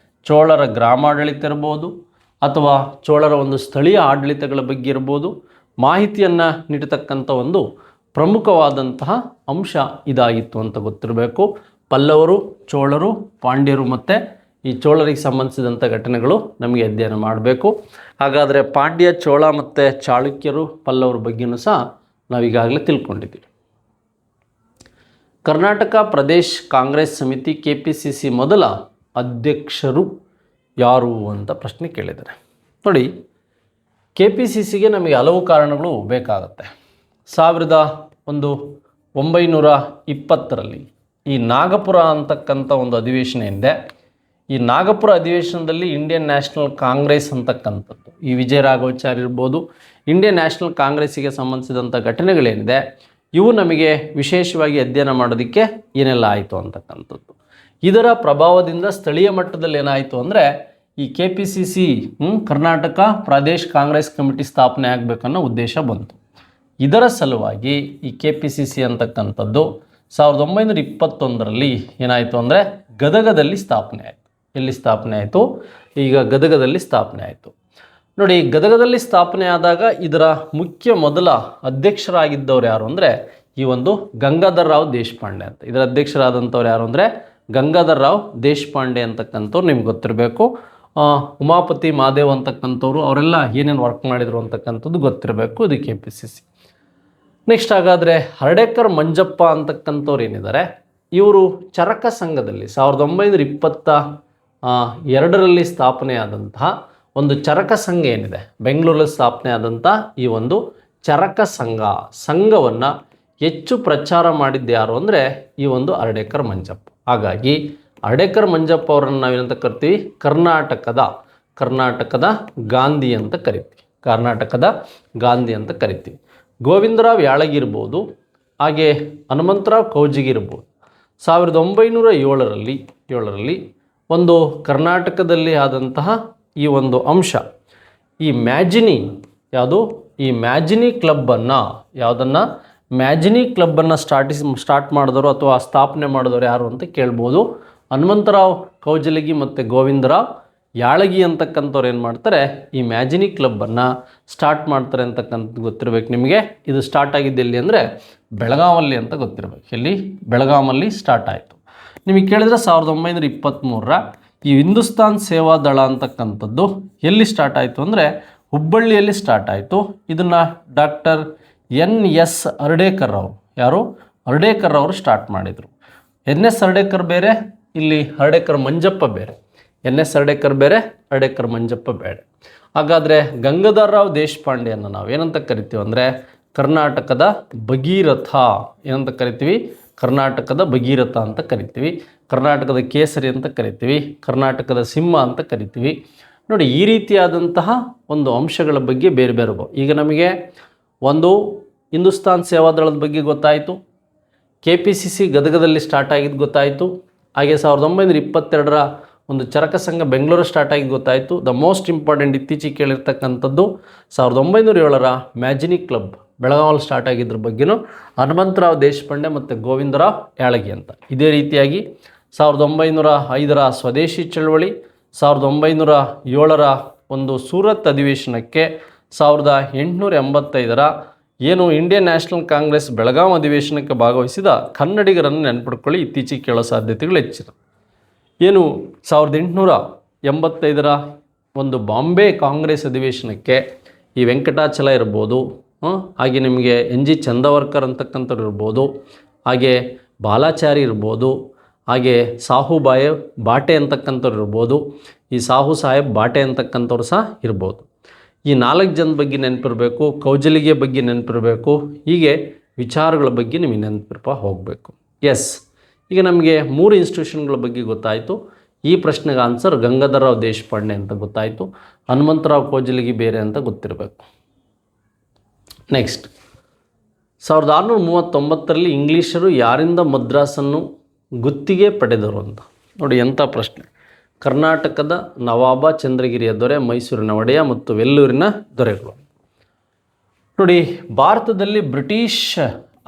ಚೋಳರ ಗ್ರಾಮಾಡಳಿತ ಇರ್ಬೋದು, ಅಥವಾ ಚೋಳರ ಒಂದು ಸ್ಥಳೀಯ ಆಡಳಿತಗಳ ಬಗ್ಗೆ ಇರ್ಬೋದು. ಮಾಹಿತಿಯನ್ನು ನೀಡತಕ್ಕಂಥ ಒಂದು ಪ್ರಮುಖವಾದಂತಹ ಅಂಶ ಇದಾಗಿತ್ತು ಅಂತ ಗೊತ್ತಿರಬೇಕು. ಪಲ್ಲವರು, ಚೋಳರು, ಪಾಂಡ್ಯರು ಮತ್ತು ಈ ಚೋಳರಿಗೆ ಸಂಬಂಧಿಸಿದಂಥ ಘಟನೆಗಳು ನಮಗೆ ಅಧ್ಯಯನ ಮಾಡಬೇಕು. ಹಾಗಾದರೆ ಪಾಂಡ್ಯ, ಚೋಳ ಮತ್ತು ಚಾಳುಕ್ಯರು, ಪಲ್ಲವರ ಬಗ್ಗೆಯೂ ಸಹ ನಾವೀಗಾಗಲೇ ತಿಳ್ಕೊಂಡಿದ್ದೀವಿ. ಕರ್ನಾಟಕ ಪ್ರದೇಶ್ ಕಾಂಗ್ರೆಸ್ ಸಮಿತಿ KPCC ಮೊದಲ ಅಧ್ಯಕ್ಷರು ಯಾರು ಅಂತ ಪ್ರಶ್ನೆ ಕೇಳಿದ್ದಾರೆ. ನೋಡಿ, KPCCಗೆ ನಮಗೆ ಹಲವು ಕಾರಣಗಳು ಬೇಕಾಗುತ್ತೆ. 1920ರಲ್ಲಿ ಈ ನಾಗಪುರ ಅಂತಕ್ಕಂಥ ಒಂದು ಅಧಿವೇಶನ ಏನಿದೆ, ಈ ನಾಗಪುರ ಅಧಿವೇಶನದಲ್ಲಿ ಇಂಡಿಯನ್ ನ್ಯಾಷನಲ್ ಕಾಂಗ್ರೆಸ್ ಅಂತಕ್ಕಂಥದ್ದು, ಈ ವಿಜಯ ರಾಘವಾಚಾರ್ಯ ಇರ್ಬೋದು, ಇಂಡಿಯನ್ ನ್ಯಾಷನಲ್ ಕಾಂಗ್ರೆಸ್ಸಿಗೆ ಸಂಬಂಧಿಸಿದಂಥ ಘಟನೆಗಳೇನಿದೆ ಇವು ನಮಗೆ ವಿಶೇಷವಾಗಿ ಅಧ್ಯಯನ ಮಾಡೋದಕ್ಕೆ ಏನೆಲ್ಲ ಆಯಿತು ಅಂತಕ್ಕಂಥದ್ದು. ಇದರ ಪ್ರಭಾವದಿಂದ ಸ್ಥಳೀಯ ಮಟ್ಟದಲ್ಲಿ ಏನಾಯಿತು ಅಂದರೆ ಈ KPCC ಕರ್ನಾಟಕ ಪ್ರದೇಶ್ ಕಾಂಗ್ರೆಸ್ ಕಮಿಟಿ ಸ್ಥಾಪನೆ ಆಗಬೇಕನ್ನೋ ಉದ್ದೇಶ ಬಂತು. ಇದರ ಸಲುವಾಗಿ ಈ KPCC ಅಂತಕ್ಕಂಥದ್ದು 1921ರಲ್ಲಿ ಏನಾಯಿತು ಅಂದರೆ ಗದಗದಲ್ಲಿ ಸ್ಥಾಪನೆ ಆಯಿತು. ಎಲ್ಲಿ ಸ್ಥಾಪನೆ ಆಯಿತು? ಈಗ ಗದಗದಲ್ಲಿ ಸ್ಥಾಪನೆ ಆಯಿತು. ನೋಡಿ, ಗದಗದಲ್ಲಿ ಸ್ಥಾಪನೆ ಆದಾಗ ಇದರ ಮೊದಲ ಅಧ್ಯಕ್ಷರಾಗಿದ್ದವ್ರು ಯಾರು ಅಂದರೆ ಈ ಒಂದು ಗಂಗಾಧರ್ ರಾವ್ ದೇಶಪಾಂಡೆ ಅಂತ. ಇದರ ಅಧ್ಯಕ್ಷರಾದಂಥವ್ರು ಯಾರು ಅಂದರೆ ಗಂಗಾಧರ್ ರಾವ್ ದೇಶಪಾಂಡೆ ಅಂತಕ್ಕಂಥವ್ರು ನಿಮ್ಗೆ ಗೊತ್ತಿರಬೇಕು. ಉಮಾಪತಿ ಮಹಾದೇವ್ ಅಂತಕ್ಕಂಥವ್ರು, ಅವರೆಲ್ಲ ಏನೇನು ವರ್ಕ್ ಮಾಡಿದರು ಅಂತಕ್ಕಂಥದ್ದು ಗೊತ್ತಿರಬೇಕು. ಇದು KPCC. ನೆಕ್ಸ್ಟ್ ಹಾಗಾದರೆ ಹರ್ಡೇಕರ್ ಮಂಜಪ್ಪ ಅಂತಕ್ಕಂಥವ್ರು ಏನಿದ್ದಾರೆ, ಇವರು ಚರಕ ಸಂಘದಲ್ಲಿ 1922ರಲ್ಲಿ ಸ್ಥಾಪನೆಯಾದಂತಹ ಒಂದು ಚರಕ ಸಂಘ ಏನಿದೆ, ಬೆಂಗಳೂರಲ್ಲಿ ಸ್ಥಾಪನೆ ಆದಂಥ ಈ ಒಂದು ಚರಕ ಸಂಘವನ್ನು ಹೆಚ್ಚು ಪ್ರಚಾರ ಮಾಡಿದ್ದು ಯಾರು ಅಂದರೆ ಈ ಒಂದು ಹರ್ಡೇಕರ್ ಮಂಜಪ್ಪ. ಹಾಗಾಗಿ ಹರ್ಡೇಕರ್ ಮಂಜಪ್ಪ ಅವರನ್ನು ನಾವೇನಂತ ಕರಿತೀವಿ? ಕರ್ನಾಟಕದ ಗಾಂಧಿ ಅಂತ ಕರಿತೀವಿ. ಕರ್ನಾಟಕದ ಗಾಂಧಿ ಅಂತ ಕರಿತೀವಿ. ಗೋವಿಂದರಾವ್ ಯಾಳಗಿ ಇರ್ಬೋದು, ಹಾಗೆ ಹನುಮಂತರಾವ್ ಕೌಜಿಗಿ ಇರ್ಬೋದು. 1907ರಲ್ಲಿ ಒಂದು ಕರ್ನಾಟಕದಲ್ಲಿ ಆದಂತಹ ಈ ಒಂದು ಅಂಶ, ಈ ಮ್ಯಾಜಿನಿ ಕ್ಲಬ್ಬನ್ನು ಸ್ಟಾರ್ಟ್ ಮಾಡಿದವರು ಅಥವಾ ಸ್ಥಾಪನೆ ಮಾಡಿದವರು ಯಾರು ಅಂತ ಕೇಳ್ಬೋದು. ಹನುಮಂತರಾವ್ ಕೌಜಲಗಿ ಮತ್ತು ಗೋವಿಂದರಾವ್ ಯಾಳಗಿ ಅಂತಕ್ಕಂಥವ್ರು ಏನು ಮಾಡ್ತಾರೆ, ಈ ಮ್ಯಾಜಿನಿ ಕ್ಲಬ್ಬನ್ನು ಸ್ಟಾರ್ಟ್ ಮಾಡ್ತಾರೆ ಅಂತಕ್ಕಂಥದ್ದು ಗೊತ್ತಿರಬೇಕು ನಿಮಗೆ. ಇದು ಸ್ಟಾರ್ಟ್ ಆಗಿದ್ದು ಎಲ್ಲಿ ಅಂದರೆ ಬೆಳಗಾವಲ್ಲಿ ಅಂತ ಗೊತ್ತಿರಬೇಕು. ಎಲ್ಲಿ? ಬೆಳಗಾವಲ್ಲಿ ಸ್ಟಾರ್ಟ್ ಆಯಿತು. ನಿಮಗೆ ಕೇಳಿದರೆ 1923ರ ಈ ಹಿಂದೂಸ್ತಾನ್ ಸೇವಾ ದಳ ಅಂತಕ್ಕಂಥದ್ದು ಎಲ್ಲಿ ಸ್ಟಾರ್ಟ್ ಆಯಿತು ಅಂದರೆ ಹುಬ್ಬಳ್ಳಿಯಲ್ಲಿ ಸ್ಟಾರ್ಟ್ ಆಯಿತು. ಇದನ್ನು ಡಾಕ್ಟರ್ NS ಹರ್ಡೇಕರ್ ಅವರು, ಯಾರು? ಹರ್ಡೇಕರ್ ಅವರು ಸ್ಟಾರ್ಟ್ ಮಾಡಿದರು. NS ಹರ್ಡೇಕರ್ ಬೇರೆ, ಇಲ್ಲಿ ಹರ್ಡೇಕರ್ ಮಂಜಪ್ಪ ಬೇರೆ. NS ಹರ್ಡೇಕರ್ ಬೇರೆ, ಹರ್ಡೇಕರ್ ಮಂಜಪ್ಪ ಬೇರೆ. ಹಾಗಾದರೆ ಗಂಗಾಧರ್ ರಾವ್ ದೇಶಪಾಂಡೆಯನ್ನು ನಾವು ಏನಂತ ಕರಿತೀವಿ ಅಂದರೆ ಕರ್ನಾಟಕದ ಭಗೀರಥ. ಏನಂತ ಕರಿತೀವಿ? ಕರ್ನಾಟಕದ ಭಗೀರಥ ಅಂತ ಕರಿತೀವಿ. ಕರ್ನಾಟಕದ ಕೇಸರಿ ಅಂತ ಕರಿತೀವಿ. ಕರ್ನಾಟಕದ ಸಿಂಹ ಅಂತ ಕರಿತೀವಿ. ನೋಡಿ, ಈ ರೀತಿಯಾದಂತಹ ಒಂದು ಅಂಶಗಳ ಬಗ್ಗೆ ಬೇರೆ ಬೇರೆ. ಈಗ ನಮಗೆ ಒಂದು ಹಿಂದೂಸ್ತಾನ್ ಸೇವಾದಳದ ಬಗ್ಗೆ ಗೊತ್ತಾಯಿತು, KPCC ಗದಗದಲ್ಲಿ ಸ್ಟಾರ್ಟ್ ಆಗಿದ್ದು ಗೊತ್ತಾಯಿತು, ಹಾಗೆ 1922ರ ಒಂದು ಚರಕ ಸಂಘ ಬೆಂಗಳೂರು ಸ್ಟಾರ್ಟ್ ಆಗಿದ್ದು ಗೊತ್ತಾಯಿತು. ದ ಮೋಸ್ಟ್ ಇಂಪಾರ್ಟೆಂಟ್ ಇತ್ತೀಚೆಗೆ ಕೇಳಿರ್ತಕ್ಕಂಥದ್ದು 1907ರ ಮ್ಯಾಜಿನಿ ಕ್ಲಬ್ ಬೆಳಗಾವಲ್ಲಿ ಸ್ಟಾರ್ಟ್ ಆಗಿದ್ರ ಬಗ್ಗೆನೂ ಹನುಮಂತರಾವ್ ದೇಶಪಾಂಡೆ ಮತ್ತು ಗೋವಿಂದರಾವ್ ಯಾಳಗಿ ಅಂತ. ಇದೇ ರೀತಿಯಾಗಿ 1905ರ ಸ್ವದೇಶಿ ಚಳವಳಿ, 1907ರ ಒಂದು ಸೂರತ್ ಅಧಿವೇಶನಕ್ಕೆ, 1885ರ ಏನು ಇಂಡಿಯನ್ ನ್ಯಾಷನಲ್ ಕಾಂಗ್ರೆಸ್ ಬೆಳಗಾವಿ ಅಧಿವೇಶನಕ್ಕೆ ಭಾಗವಹಿಸಿದ ಕನ್ನಡಿಗರನ್ನು ನೆನಪಿಡ್ಕೊಳ್ಳಿ, ಇತ್ತೀಚೆಗೆ ಕೇಳೋ ಸಾಧ್ಯತೆಗಳು ಹೆಚ್ಚಿದೆ. ಏನು 1885ರ ಒಂದು ಬಾಂಬೆ ಕಾಂಗ್ರೆಸ್ ಅಧಿವೇಶನಕ್ಕೆ ಈ ವೆಂಕಟಾಚಲ ಇರ್ಬೋದು, ಹಾಗೆ ನಿಮಗೆ NG ಚಂದವರ್ಕರ್ ಅಂತಕ್ಕಂಥವ್ರು ಇರ್ಬೋದು, ಹಾಗೆ ಬಾಲಾಚಾರಿ ಇರ್ಬೋದು, ಹಾಗೆ ಸಾಹು ಬಾಟೆ ಅಂತಕ್ಕಂಥವ್ರು ಇರ್ಬೋದು, ಈ ಸಾಹು ಸಾಹೇಬ್ ಬಾಟೆ ಅಂತಕ್ಕಂಥವ್ರು ಸಹ ಇರ್ಬೋದು. ಈ 4 ಜನದ ಬಗ್ಗೆ ನೆನಪಿರಬೇಕು, ಕೌಜಲಿಗೆ ಬಗ್ಗೆ ನೆನಪಿರಬೇಕು. ಹೀಗೆ ವಿಚಾರಗಳ ಬಗ್ಗೆ ನಿಮಗೆ ನೆನಪಿರ್ಪ ಹೋಗಬೇಕು. ಎಸ್, ಈಗ ನಮಗೆ 3 ಇನ್ಸ್ಟಿಟ್ಯೂಷನ್ಗಳ ಬಗ್ಗೆ ಗೊತ್ತಾಯಿತು. ಈ ಪ್ರಶ್ನೆಗೆ ಆನ್ಸರ್ ಗಂಗಾಧರ್ ರಾವ್ ದೇಶಪಾಂಡೆ ಅಂತ ಗೊತ್ತಾಯಿತು, ಹನುಮಂತರಾವ್ ಕೌಜಲಗಿ ಬೇರೆ ಅಂತ ಗೊತ್ತಿರಬೇಕು. ನೆಕ್ಸ್ಟ್, 1639ರಲ್ಲಿ ಇಂಗ್ಲೀಷರು ಯಾರಿಂದ ಮದ್ರಾಸನ್ನು ಗುತ್ತಿಗೆ ಪಡೆದರು ಅಂತ. ನೋಡಿ ಎಂಥ ಪ್ರಶ್ನೆ. ಕರ್ನಾಟಕದ ನವಾಬ, ಚಂದ್ರಗಿರಿಯ ದೊರೆ, ಮೈಸೂರಿನ ಒಡೆಯ ಮತ್ತು ವೆಲ್ಲೂರಿನ ದೊರೆಗಳು. ನೋಡಿ, ಭಾರತದಲ್ಲಿ ಬ್ರಿಟಿಷ್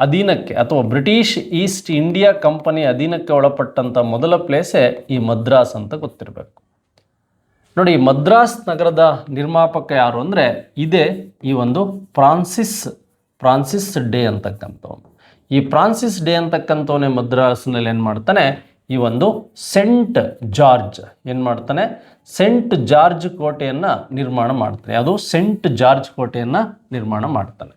ಅಧೀನಕ್ಕೆ ಅಥವಾ ಬ್ರಿಟಿಷ್ ಈಸ್ಟ್ ಇಂಡಿಯಾ ಕಂಪನಿ ಅಧೀನಕ್ಕೆ ಒಳಪಟ್ಟಂಥ ಮೊದಲ ಪ್ಲೇಸೇ ಈ ಮದ್ರಾಸ್ ಅಂತ ಗೊತ್ತಿರಬೇಕು. ನೋಡಿ, ಮದ್ರಾಸ್ ನಗರದ ನಿರ್ಮಾಪಕ ಯಾರು ಅಂದರೆ ಇದೇ ಈ ಒಂದು ಫ್ರಾನ್ಸಿಸ್ ಡೇ ಅಂತಕ್ಕಂಥವನು. ಈ ಫ್ರಾನ್ಸಿಸ್ ಡೇ ಅಂತಕ್ಕಂಥವನೇ ಮದ್ರಾಸ್ನಲ್ಲಿ ಏನು ಮಾಡ್ತಾನೆ, ಈ ಒಂದು ಸೆಂಟ್ ಜಾರ್ಜ್ ಕೋಟೆಯನ್ನು ನಿರ್ಮಾಣ ಮಾಡ್ತಾನೆ. ಅದು ಸೆಂಟ್ ಜಾರ್ಜ್ ಕೋಟೆಯನ್ನು ನಿರ್ಮಾಣ ಮಾಡ್ತಾನೆ.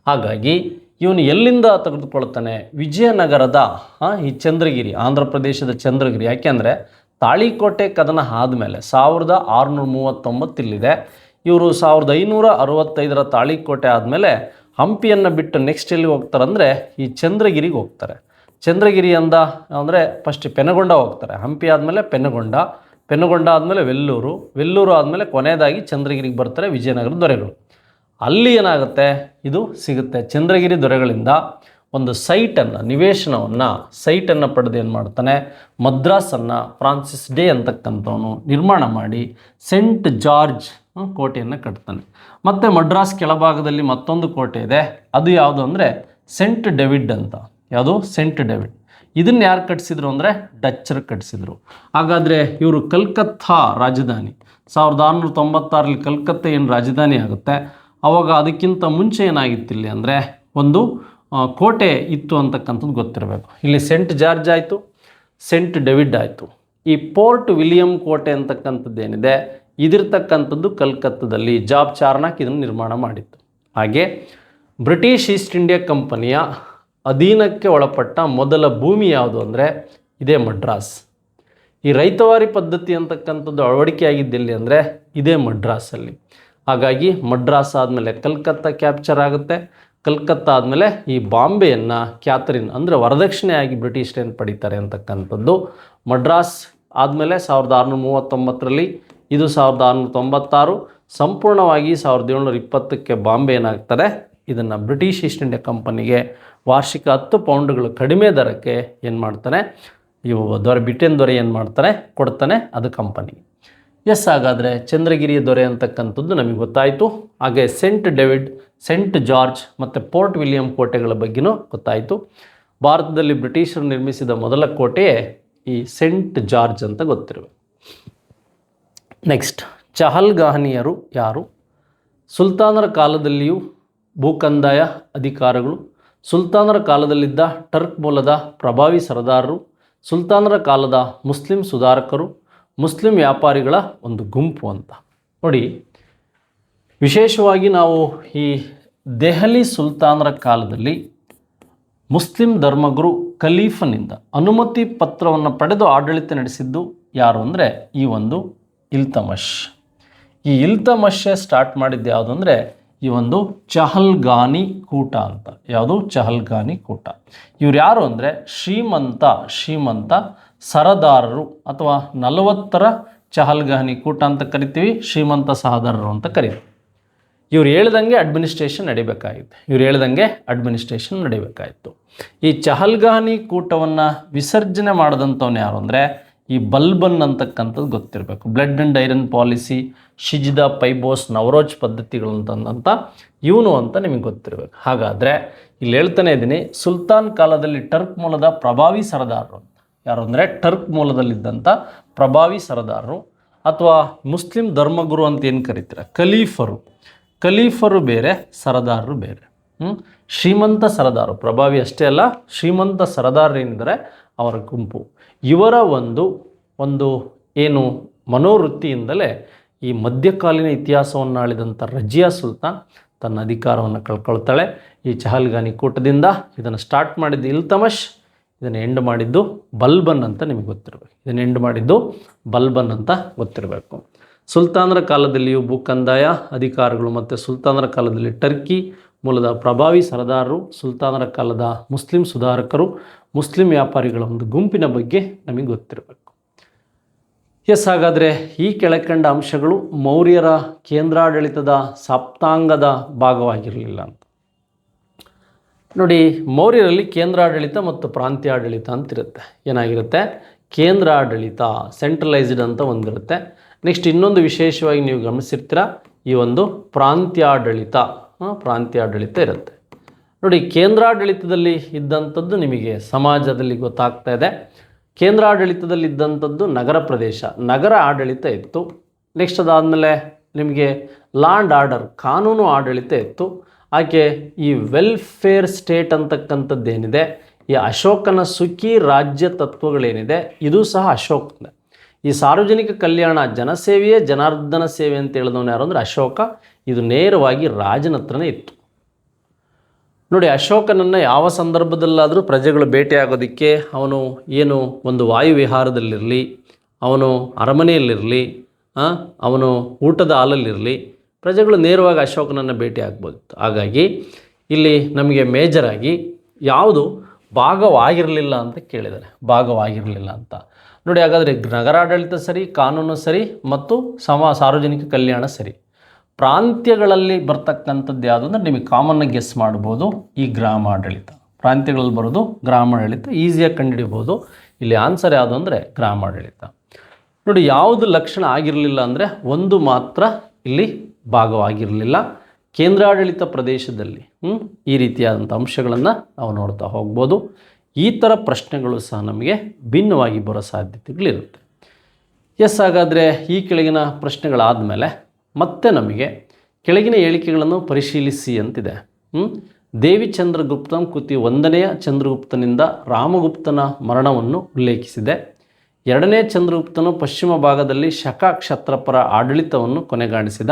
ಹಾಗಾಗಿ ಇವನು ಎಲ್ಲಿಂದ ತೆಗೆದುಕೊಳ್ತಾನೆ, ವಿಜಯನಗರದ ಈ ಚಂದ್ರಗಿರಿ, ಆಂಧ್ರ ಪ್ರದೇಶದ ಚಂದ್ರಗಿರಿ. ಯಾಕೆಂದರೆ ತಾಳಿಕೋಟೆ ಕದನ ಆದಮೇಲೆ 1639 ಇಲ್ಲಿದೆ. ಇವರು 1565 ತಾಳಿಕೋಟೆ ಆದಮೇಲೆ ಹಂಪಿಯನ್ನು ಬಿಟ್ಟು ನೆಕ್ಸ್ಟ್ ಎಲ್ಲಿ ಹೋಗ್ತಾರೆ ಅಂದರೆ ಈ ಚಂದ್ರಗಿರಿಗೆ ಹೋಗ್ತಾರೆ. ಚಂದ್ರಗಿರಿ ಅಂದರೆ ಫಸ್ಟ್ ಪೆನಗೊಂಡ ಹೋಗ್ತಾರೆ. ಹಂಪಿ ಆದಮೇಲೆ ಪೆನಗೊಂಡ ಆದಮೇಲೆ ವೆಲ್ಲೂರು ಆದಮೇಲೆ ಕೊನೆಯದಾಗಿ ಚಂದ್ರಗಿರಿಗೆ ಬರ್ತಾರೆ ವಿಜಯನಗರ ದೊರೆಗಳು. ಅಲ್ಲಿ ಏನಾಗುತ್ತೆ, ಇದು ಸಿಗುತ್ತೆ. ಚಂದ್ರಗಿರಿ ದೊರೆಗಳಿಂದ ಒಂದು ಸೈಟನ್ನು ಪಡೆದು ಏನು ಮಾಡ್ತಾನೆ, ಮದ್ರಾಸನ್ನು ಫ್ರಾನ್ಸಿಸ್ ಡೇ ಅಂತಕ್ಕಂಥವನು ನಿರ್ಮಾಣ ಮಾಡಿ ಸೆಂಟ್ ಜಾರ್ಜ್ ಕೋಟೆಯನ್ನು ಕಟ್ತಾನೆ. ಮತ್ತು ಮಡ್ರಾಸ್ ಕೆಳಭಾಗದಲ್ಲಿ ಮತ್ತೊಂದು ಕೋಟೆ ಇದೆ. ಅದು ಯಾವುದು ಅಂದರೆ ಸೆಂಟ್ ಡೇವಿಡ್ ಅಂತ. ಯಾವುದು? Saint David. ಇದನ್ನು ಯಾರು ಕಟ್ಟಿಸಿದ್ರು ಅಂದರೆ ಡಚ್ಚರು ಕಟ್ಟಿಸಿದ್ರು. ಹಾಗಾದರೆ ಇವರು ಕಲ್ಕತ್ತಾ ರಾಜಧಾನಿ 1696 ಕಲ್ಕತ್ತಾ ಏನು ರಾಜಧಾನಿ ಆಗುತ್ತೆ, ಆವಾಗ ಅದಕ್ಕಿಂತ ಮುಂಚೆ ಏನಾಗಿತ್ತು ಅಂದರೆ ಒಂದು ಕೋಟೆ ಇತ್ತು ಅಂತಕ್ಕಂಥದ್ದು ಗೊತ್ತಿರಬೇಕು. ಇಲ್ಲಿ ಸೆಂಟ್ ಜಾರ್ಜ್ ಆಯಿತು, ಸೆಂಟ್ ಡೇವಿಡ್ ಆಯಿತು. ಈ ಪೋರ್ಟ್ ವಿಲಿಯಂ ಕೋಟೆ ಅಂತಕ್ಕಂಥದ್ದು ಏನಿದೆ ಇದಿರ್ತಕ್ಕಂಥದ್ದು ಕಲ್ಕತ್ತಾದಲ್ಲಿ ಜಾಬ್ ಚಾರ್ನಾಕ್ ಇದನ್ನು ನಿರ್ಮಾಣ ಮಾಡಿತ್ತು. ಹಾಗೆ ಬ್ರಿಟಿಷ್ ಈಸ್ಟ್ ಇಂಡಿಯಾ ಕಂಪನಿಯ ಅಧೀನಕ್ಕೆ ಒಳಪಟ್ಟ ಮೊದಲ ಭೂಮಿ ಯಾವುದು ಅಂದರೆ ಇದೇ ಮಡ್ರಾಸ್. ಈ ರೈತವಾರಿ ಪದ್ಧತಿ ಅಂತಕ್ಕಂಥದ್ದು ಅಳವಡಿಕೆಯಾಗಿದ್ದೆಲ್ಲಿ ಅಂದರೆ ಇದೇ ಮಡ್ರಾಸಲ್ಲಿ. ಹಾಗಾಗಿ ಮಡ್ರಾಸ್ ಆದಮೇಲೆ ಕಲ್ಕತ್ತಾ ಕ್ಯಾಪ್ಚರ್ ಆಗುತ್ತೆ. ಕಲ್ಕತ್ತಾ ಆದಮೇಲೆ ಈ ಬಾಂಬೆಯನ್ನು ಕ್ಯಾಥರಿನ್ ಅಂದರೆ ವರದಕ್ಷಿಣೆಯಾಗಿ ಬ್ರಿಟಿಷರೇನು ಪಡೀತಾರೆ ಅಂತಕ್ಕಂಥದ್ದು. ಮಡ್ರಾಸ್ ಆದಮೇಲೆ 1639 ಇದು 1696 ಸಂಪೂರ್ಣವಾಗಿ 1720 ಬಾಂಬೆ ಏನಾಗ್ತದೆ, ಇದನ್ನು ಬ್ರಿಟಿಷ್ ಈಸ್ಟ್ ಇಂಡಿಯಾ ಕಂಪನಿಗೆ ವಾರ್ಷಿಕ 10 ಪೌಂಡ್ಗಳು ಕಡಿಮೆ ದರಕ್ಕೆ ಏನು ಮಾಡ್ತಾನೆ, ಬ್ರಿಟನ್ ದೊರೆ ಏನು ಮಾಡ್ತಾನೆ, ಕೊಡ್ತಾನೆ ಅದು ಕಂಪನಿ. ಹಾಗಾದರೆ ಚಂದ್ರಗಿರಿಯ ದೊರೆ ಅಂತಕ್ಕಂಥದ್ದು ನಮಗೆ ಗೊತ್ತಾಯಿತು. ಹಾಗೆ ಸೆಂಟ್ ಡೇವಿಡ್, ಸೆಂಟ್ ಜಾರ್ಜ್ ಮತ್ತು ಪೋರ್ಟ್ ವಿಲಿಯಂ ಕೋಟೆಗಳ ಬಗ್ಗೆನೂ ಗೊತ್ತಾಯಿತು. ಭಾರತದಲ್ಲಿ ಬ್ರಿಟಿಷರು ನಿರ್ಮಿಸಿದ ಮೊದಲ ಕೋಟೆಯೇ ಈ ಸೆಂಟ್ ಜಾರ್ಜ್ ಅಂತ ಗೊತ್ತಿರಬೇಕು. ನೆಕ್ಸ್ಟ್, ಚಹಲ್ಗಾನಿಯರು ಯಾರು? ಸುಲ್ತಾನರ ಕಾಲದಲ್ಲಿಯೂ ಭೂಕಂದಾಯ ಅಧಿಕಾರಿಗಳು, ಸುಲ್ತಾನರ ಕಾಲದಲ್ಲಿದ್ದ ಟರ್ಕ್ ಮೂಲದ ಪ್ರಭಾವಿ ಸರದಾರರು, ಸುಲ್ತಾನರ ಕಾಲದ ಮುಸ್ಲಿಂ ಸುಧಾರಕರು, ಮುಸ್ಲಿಂ ವ್ಯಾಪಾರಿಗಳ ಒಂದು ಗುಂಪು ಅಂತ. ನೋಡಿ, ವಿಶೇಷವಾಗಿ ನಾವು ಈ ದೆಹಲಿ ಸುಲ್ತಾನರ ಕಾಲದಲ್ಲಿ ಮುಸ್ಲಿಂ ಧರ್ಮಗುರು ಖಲೀಫನಿಂದ ಅನುಮತಿ ಪತ್ರವನ್ನು ಪಡೆದು ಆಡಳಿತ ನಡೆಸಿದ್ದು ಯಾರು ಅಂದರೆ ಈ ಒಂದು ಇಲ್ತಮಷ್. ಈ ಇಲ್ತಮಷೇ ಸ್ಟಾರ್ಟ್ ಮಾಡಿದ್ದು ಯಾವುದು ಅಂದರೆ ಈ ಒಂದು ಚಹಲ್ಗಾನಿ ಕೂಟ ಅಂತ. ಯಾವುದು? ಚಹಲ್ಗಾನಿ ಕೂಟ. ಇವ್ರು ಯಾರು ಅಂದರೆ ಶ್ರೀಮಂತ ಸರದಾರರು ಅಥವಾ 40 ಚಹಲ್ಗಾನಿ ಕೂಟ ಅಂತ ಕರಿತೀವಿ, ಶ್ರೀಮಂತ ಸಹದಾರರು ಅಂತ ಕರಿತೀವಿ. ಇವ್ರು ಹೇಳ್ದಂಗೆ ಅಡ್ಮಿನಿಸ್ಟ್ರೇಷನ್ ನಡಿಬೇಕಾಯಿತು. ಈ ಚಹಲ್ಗಾನಿ ಕೂಟವನ್ನು ವಿಸರ್ಜನೆ ಮಾಡಿದಂಥವ್ನು ಯಾರು ಅಂದರೆ ಈ ಬಲ್ಬನ್ ಅಂತಕ್ಕಂಥದ್ದು ಗೊತ್ತಿರಬೇಕು. ಬ್ಲಡ್ ಆ್ಯಂಡ್ ಐರನ್ ಪಾಲಿಸಿ, ಶಿಜ್ದಾ, ಪೈಬೋಸ್, ನವರೋಜ್ ಪದ್ಧತಿಗಳಂತಂದಂಥ ಇವನು ಅಂತ ನಿಮಗೆ ಗೊತ್ತಿರಬೇಕು. ಹಾಗಾದರೆ ಇಲ್ಲಿ ಹೇಳ್ತಾನೆ ಇದ್ದೀನಿ, ಸುಲ್ತಾನ್ ಕಾಲದಲ್ಲಿ ಟರ್ಕ್ ಮೂಲದ ಪ್ರಭಾವಿ ಸರದಾರರು ಅಂತ ಯಾರು ಅಂದರೆ ಟರ್ಕ್ ಮೂಲದಲ್ಲಿದ್ದಂಥ ಪ್ರಭಾವಿ ಸರದಾರರು ಅಥವಾ ಮುಸ್ಲಿಂ ಧರ್ಮಗುರು ಅಂತ ಏನು ಕರೀತೀರ, ಖಲೀಫರು ಬೇರೆ, ಸರದಾರರು ಬೇರೆ. ಶ್ರೀಮಂತ ಸರದಾರರು, ಪ್ರಭಾವಿ ಅಷ್ಟೇ ಅಲ್ಲ, ಶ್ರೀಮಂತ ಸರದಾರರು ಏನಿದ್ದಾರೆ ಅವರ ಗುಂಪು. ಇವರ ಒಂದು ಏನು ಮನೋವೃತ್ತಿಯಿಂದಲೇ ಈ ಮಧ್ಯಕಾಲೀನ ಇತಿಹಾಸವನ್ನು ಆಳಿದಂಥ ರಜಿಯಾ ಸುಲ್ತಾನ್ ತನ್ನ ಅಧಿಕಾರವನ್ನು ಕಳ್ಕೊಳ್ತಾಳೆ. ಈ ಚಹಲ್ಗಾನಿ ಕೂಟದಿಂದ ಇದನ್ನು ಸ್ಟಾರ್ಟ್ ಮಾಡಿದ್ದು ಇಲ್ತಮಷ್, ಇದನ್ನು ಎಂಡ್ ಮಾಡಿದ್ದು ಬಲ್ಬನ್ ಅಂತ ನಿಮಗೆ ಗೊತ್ತಿರಬೇಕು. ಸುಲ್ತಾನರ ಕಾಲದಲ್ಲಿಯೂ ಭೂಕಂದಾಯ ಅಧಿಕಾರಿಗಳು ಮತ್ತು ಸುಲ್ತಾನರ ಕಾಲದಲ್ಲಿ ಟರ್ಕಿ ಮೂಲದ ಪ್ರಭಾವಿ ಸರದಾರರು, ಸುಲ್ತಾನರ ಕಾಲದ ಮುಸ್ಲಿಂ ಸುಧಾರಕರು, ಮುಸ್ಲಿಂ ವ್ಯಾಪಾರಿಗಳ ಒಂದು ಗುಂಪಿನ ಬಗ್ಗೆ ನಮಗೆ ಗೊತ್ತಿರಬೇಕು. ಹಾಗಾದರೆ ಈ ಕೆಳಕಂಡ ಅಂಶಗಳು ಮೌರ್ಯರ ಕೇಂದ್ರಾಡಳಿತದ ಸಪ್ತಾಂಗದ ಭಾಗವಾಗಿರಲಿಲ್ಲ ಅಂತ. ನೋಡಿ, ಮೌರ್ಯರಲ್ಲಿ ಕೇಂದ್ರಾಡಳಿತ ಮತ್ತು ಪ್ರಾಂತ್ಯಾಡಳಿತ ಅಂತಿರುತ್ತೆ. ಏನಾಗಿರುತ್ತೆ? ಕೇಂದ್ರಾಡಳಿತ ಸೆಂಟ್ರಲೈಸ್ಡ್ ಅಂತ ಒಂದಿರುತ್ತೆ. ನೆಕ್ಸ್ಟ್ ಇನ್ನೊಂದು ವಿಶೇಷವಾಗಿ ನೀವು ಗಮನಿಸಿರ್ತೀರ, ಈ ಒಂದು ಪ್ರಾಂತ್ಯಾಡಳಿತ ಇರುತ್ತೆ. ನೋಡಿ, ಕೇಂದ್ರಾಡಳಿತದಲ್ಲಿ ಇದ್ದಂಥದ್ದು ನಿಮಗೆ ಸಮಾಜದಲ್ಲಿ ಗೊತ್ತಾಗ್ತಾ ಇದೆ. ಕೇಂದ್ರಾಡಳಿತದಲ್ಲಿ ಇದ್ದಂಥದ್ದು ನಗರ ಪ್ರದೇಶ, ನಗರ ಆಡಳಿತ ಇತ್ತು. ನೆಕ್ಸ್ಟ್ ಅದಾದಮೇಲೆ ನಿಮಗೆ ಲಾ ಆ್ಯಂಡ್ ಆರ್ಡರ್, ಕಾನೂನು ಆಡಳಿತ ಇತ್ತು. ಆಕೆ ಈ ವೆಲ್ಫೇರ್ ಸ್ಟೇಟ್ ಅಂತಕ್ಕಂಥದ್ದೇನಿದೆ, ಈ ಅಶೋಕನ ಸುಖಿ ರಾಜ್ಯ ತತ್ವಗಳೇನಿದೆ, ಇದು ಸಹ ಅಶೋಕನ. ಈ ಸಾರ್ವಜನಿಕ ಕಲ್ಯಾಣ, ಜನಸೇವೆಯೇ ಜನಾರ್ದನ ಸೇವೆ ಅಂತ ಹೇಳಿದವನು ಯಾರು ಅಂದರೆ ಅಶೋಕ. ಇದು ನೇರವಾಗಿ ರಾಜನ ಹತ್ರನೇ ಇತ್ತು. ನೋಡಿ, ಅಶೋಕನನ್ನು ಯಾವ ಸಂದರ್ಭದಲ್ಲಾದರೂ ಪ್ರಜೆಗಳು ಭೇಟಿಯಾಗೋದಕ್ಕೆ ಅವನು ಏನು ಒಂದು ವಾಯುವಿಹಾರದಲ್ಲಿರಲಿ, ಅವನು ಅರಮನೆಯಲ್ಲಿರಲಿ, ಅವನು ಊಟದ ಹಾಲಲ್ಲಿರಲಿ, ಪ್ರಜೆಗಳು ನೇರವಾಗಿ ಅಶೋಕನನ್ನು ಭೇಟಿ ಆಗ್ಬೋದಿತ್ತು. ಹಾಗಾಗಿ ಇಲ್ಲಿ ನಮಗೆ ಮೇಜರಾಗಿ ಯಾವುದು ಭಾಗವಾಗಿರಲಿಲ್ಲ ಅಂತ ಕೇಳಿದ್ದಾರೆ, ಭಾಗವಾಗಿರಲಿಲ್ಲ ಅಂತ. ನೋಡಿ, ಹಾಗಾದರೆ ನಗರಾಡಳಿತ ಸರಿ, ಕಾನೂನು ಸರಿ ಮತ್ತು ಸಾರ್ವಜನಿಕ ಕಲ್ಯಾಣ ಸರಿ. ಪ್ರಾಂತ್ಯಗಳಲ್ಲಿ ಬರ್ತಕ್ಕಂಥದ್ದು ಯಾವುದು ಅಂದರೆ ನಿಮಗೆ ಕಾಮನ್ನಾಗಿ ಗೆಸ್ ಮಾಡ್ಬೋದು, ಈ ಗ್ರಾಮಾಡಳಿತ. ಪ್ರಾಂತ್ಯಗಳಲ್ಲಿ ಬರೋದು ಗ್ರಾಮಾಡಳಿತ, ಈಸಿಯಾಗಿ ಕಂಡುಹಿಡಿಬೋದು. ಇಲ್ಲಿ ಆನ್ಸರ್ ಯಾವುದು ಅಂದರೆ ಗ್ರಾಮಾಡಳಿತ. ನೋಡಿ, ಯಾವುದು ಲಕ್ಷಣ ಆಗಿರಲಿಲ್ಲ ಅಂದರೆ ಒಂದು ಮಾತ್ರ ಇಲ್ಲಿ ಭಾಗವಾಗಿರಲಿಲ್ಲ, ಕೇಂದ್ರಾಡಳಿತ ಪ್ರದೇಶದಲ್ಲಿ. ಈ ರೀತಿಯಾದಂಥ ಅಂಶಗಳನ್ನು ನಾವು ನೋಡ್ತಾ ಹೋಗ್ಬೋದು. ಈ ಥರ ಪ್ರಶ್ನೆಗಳು ಸಹ ನಮಗೆ ಭಿನ್ನವಾಗಿ ಬರೋ ಸಾಧ್ಯತೆಗಳಿರುತ್ತೆ. ಹಾಗಾದರೆ ಈ ಕೆಳಗಿನ ಪ್ರಶ್ನೆಗಳಾದ ಮೇಲೆ ಮತ್ತೆ ನಮಗೆ ಕೆಳಗಿನ ಹೇಳಿಕೆಗಳನ್ನು ಪರಿಶೀಲಿಸಿ ಅಂತಿದೆ. ದೇವಿ ಚಂದ್ರಗುಪ್ತಂ ಕೃತಿ 1ನೇ ಚಂದ್ರಗುಪ್ತನಿಂದ ರಾಮಗುಪ್ತನ ಮರಣವನ್ನು ಉಲ್ಲೇಖಿಸಿದೆ. 2ನೇ ಚಂದ್ರಗುಪ್ತನು ಪಶ್ಚಿಮ ಭಾಗದಲ್ಲಿ ಶಕ ಕ್ಷತ್ರಪರ ಆಡಳಿತವನ್ನು ಕೊನೆಗಾಣಿಸಿದ.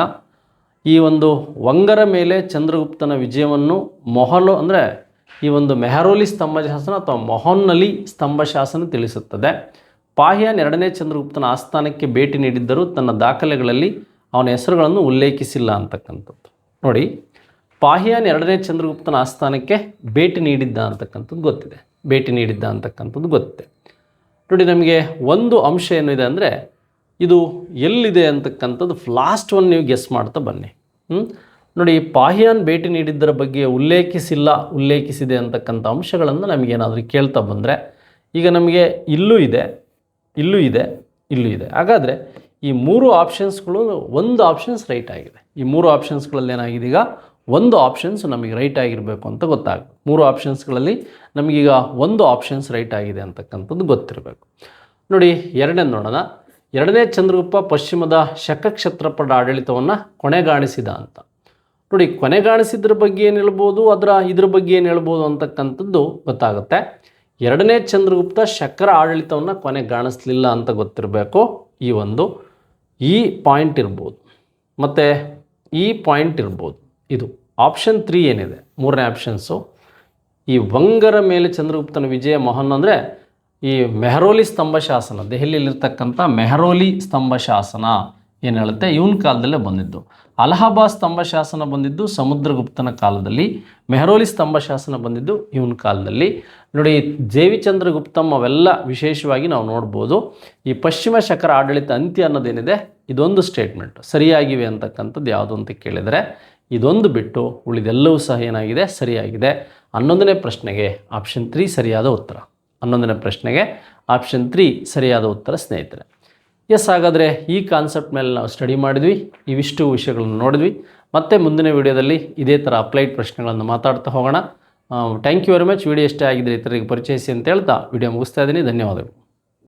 ಈ ಒಂದು ವಂಗರ ಮೇಲೆ ಚಂದ್ರಗುಪ್ತನ ವಿಜಯವನ್ನು ಈ ಒಂದು ಮೆಹರೋಲಿ ಸ್ತಂಭಶಾಸನ ಅಥವಾ ಮೊಹನ್ನಲಿ ಸ್ತಂಭಶಾಸನ ತಿಳಿಸುತ್ತದೆ. ಪಾಹ್ಯಾನ್ 2ನೇ ಚಂದ್ರಗುಪ್ತನ ಆಸ್ಥಾನಕ್ಕೆ ಭೇಟಿ ನೀಡಿದ್ದರೂ ತನ್ನ ದಾಖಲೆಗಳಲ್ಲಿ ಅವನ ಹೆಸರುಗಳನ್ನು ಉಲ್ಲೇಖಿಸಿಲ್ಲ ಅಂತಕ್ಕಂಥದ್ದು. ನೋಡಿ, ಪಾಹ್ಯಾನ್ 2ನೇ ಚಂದ್ರಗುಪ್ತನ ಆಸ್ಥಾನಕ್ಕೆ ಭೇಟಿ ನೀಡಿದ್ದ ಅಂತಕ್ಕಂಥದ್ದು ಗೊತ್ತಿದೆ. ನೋಡಿ, ನಮಗೆ ಒಂದು ಅಂಶ ಏನಿದೆ ಅಂದರೆ ಇದು ಎಲ್ಲಿದೆ ಅಂತಕ್ಕಂಥದ್ದು ಲಾಸ್ಟ್ ಒನ್ ನೀವು ಗೆಸ್ ಮಾಡ್ತಾ ಬನ್ನಿ. ನೋಡಿ, ಪಾಹ್ಯಾನ್ ಭೇಟಿ ನೀಡಿದ್ದರ ಬಗ್ಗೆ ಉಲ್ಲೇಖಿಸಿದೆ ಅಂತಕ್ಕಂಥ ಅಂಶಗಳನ್ನು ನಮಗೇನಾದರೂ ಕೇಳ್ತಾ ಬಂದರೆ, ಈಗ ನಮಗೆ ಇಲ್ಲೂ ಇದೆ. ಹಾಗಾದರೆ ಈ 3 ಆಪ್ಷನ್ಸ್ಗಳು ಒಂದು ಆಪ್ಷನ್ಸ್ ರೈಟ್ ಆಗಿದೆ. ಈ 3 ಆಪ್ಷನ್ಸ್ಗಳಲ್ಲಿ ಏನಾಗಿದೆ, ಈಗ ಒಂದು ಆಪ್ಷನ್ಸ್ ನಮಗೆ ರೈಟ್ ಆಗಿರಬೇಕು ಅಂತ ಗೊತ್ತಾಗುತ್ತೆ. 3 ಆಪ್ಷನ್ಸ್ಗಳಲ್ಲಿ ನಮಗೀಗ ಒಂದು ಆಪ್ಷನ್ಸ್ ರೈಟ್ ಆಗಿದೆ ಅಂತಕ್ಕಂಥದ್ದು ಗೊತ್ತಿರಬೇಕು. ನೋಡಿ, ನೋಡೋಣ. 2ನೇ ಚಂದ್ರಗುಪ್ತ ಪಶ್ಚಿಮದ ಶಕಕ್ಷತ್ರಪರ ಆಡಳಿತವನ್ನು ಕೊನೆಗಾಣಿಸಿದ ಅಂತ. ನೋಡಿ, ಕೊನೆಗಾಣಿಸಿದ್ರ ಬಗ್ಗೆ ಏನು ಹೇಳ್ಬೋದು, ಇದ್ರ ಬಗ್ಗೆ ಏನು ಹೇಳ್ಬೋದು ಅಂತಕ್ಕಂಥದ್ದು ಗೊತ್ತಾಗುತ್ತೆ. 2ನೇ ಚಂದ್ರಗುಪ್ತ ಶಕರ ಆಡಳಿತವನ್ನು ಕೊನೆಗಾಣಿಸಲಿಲ್ಲ ಅಂತ ಗೊತ್ತಿರಬೇಕು. ಈ ಪಾಯಿಂಟ್ ಇರ್ಬೋದು ಮತ್ತು ಈ ಪಾಯಿಂಟ್ ಇರ್ಬೋದು. ಇದು ಆಪ್ಷನ್ 3 ಏನಿದೆ, 3ನೇ ಆಪ್ಷನ್ಸು, ಈ ವಂಗರ ಮೇಲೆ ಚಂದ್ರಗುಪ್ತನ ವಿಜಯ ಮೊಹನ್ ಅಂದರೆ ಈ ಮೆಹರೋಲಿ ಸ್ತಂಭಶಾಸನ, ದೆಹಲಿಯಲ್ಲಿರ್ತಕ್ಕಂಥ ಮೆಹರೋಲಿ ಸ್ತಂಭಶಾಸನ ಏನು ಹೇಳುತ್ತೆ, ಇವನ ಕಾಲದಲ್ಲೇ ಬಂದಿದ್ದು. ಅಲಹಾಬಾದ್ ಸ್ತಂಭಶಾಸನ ಬಂದಿದ್ದು ಸಮುದ್ರಗುಪ್ತನ ಕಾಲದಲ್ಲಿ, ಮೆಹರೋಲಿ ಸ್ತಂಭಶಾಸನ ಬಂದಿದ್ದು ಇವನ ಕಾಲದಲ್ಲಿ. ನೋಡಿ, ದೇವಿ ಚಂದ್ರಗುಪ್ತಂ ಅವೆಲ್ಲ ವಿಶೇಷವಾಗಿ ನಾವು ನೋಡ್ಬೋದು. ಈ ಪಶ್ಚಿಮ ಶಕರ ಆಡಳಿತ ಅಂತ್ಯ ಅನ್ನೋದೇನಿದೆ, ಇದೊಂದು ಸ್ಟೇಟ್ಮೆಂಟ್ ಸರಿಯಾಗಿವೆ ಅಂತಕ್ಕಂಥದ್ದು ಯಾವುದು ಅಂತ ಕೇಳಿದರೆ, ಇದೊಂದು ಬಿಟ್ಟು ಉಳಿದೆಲ್ಲವೂ ಸಹ ಏನಾಗಿದೆ, ಸರಿಯಾಗಿದೆ. 11ನೇ ಪ್ರಶ್ನೆಗೆ ಆಪ್ಷನ್ 3 ಸರಿಯಾದ ಉತ್ತರ. 11ನೇ ಪ್ರಶ್ನೆಗೆ ಆಪ್ಷನ್ 3 ಸರಿಯಾದ ಉತ್ತರ ಸ್ನೇಹಿತರೆ. ಹಾಗಾದರೆ ಈ ಕಾನ್ಸೆಪ್ಟ್ ಮೇಲೆ ನಾವು ಸ್ಟಡಿ ಮಾಡಿದ್ವಿ, ಇವಿಷ್ಟು ವಿಷಯಗಳನ್ನು ನೋಡಿದ್ವಿ. ಮತ್ತೆ ಮುಂದಿನ ವಿಡಿಯೋದಲ್ಲಿ ಇದೇ ಥರ ಅಪ್ಲೈಡ್ ಪ್ರಶ್ನೆಗಳನ್ನು ಮಾತಾಡ್ತಾ ಹೋಗೋಣ. Thank you very much. Video ಇಷ್ಟ ಆಗಿದ್ದರೆ ಇತರರಿಗೆ ಪರಿಚಯಿಸಿ ಅಂತ ಹೇಳ್ತಾ ವಿಡಿಯೋ ಮುಗಿಸ್ತಾ ಇದ್ದೀನಿ. ಧನ್ಯವಾದಗಳು.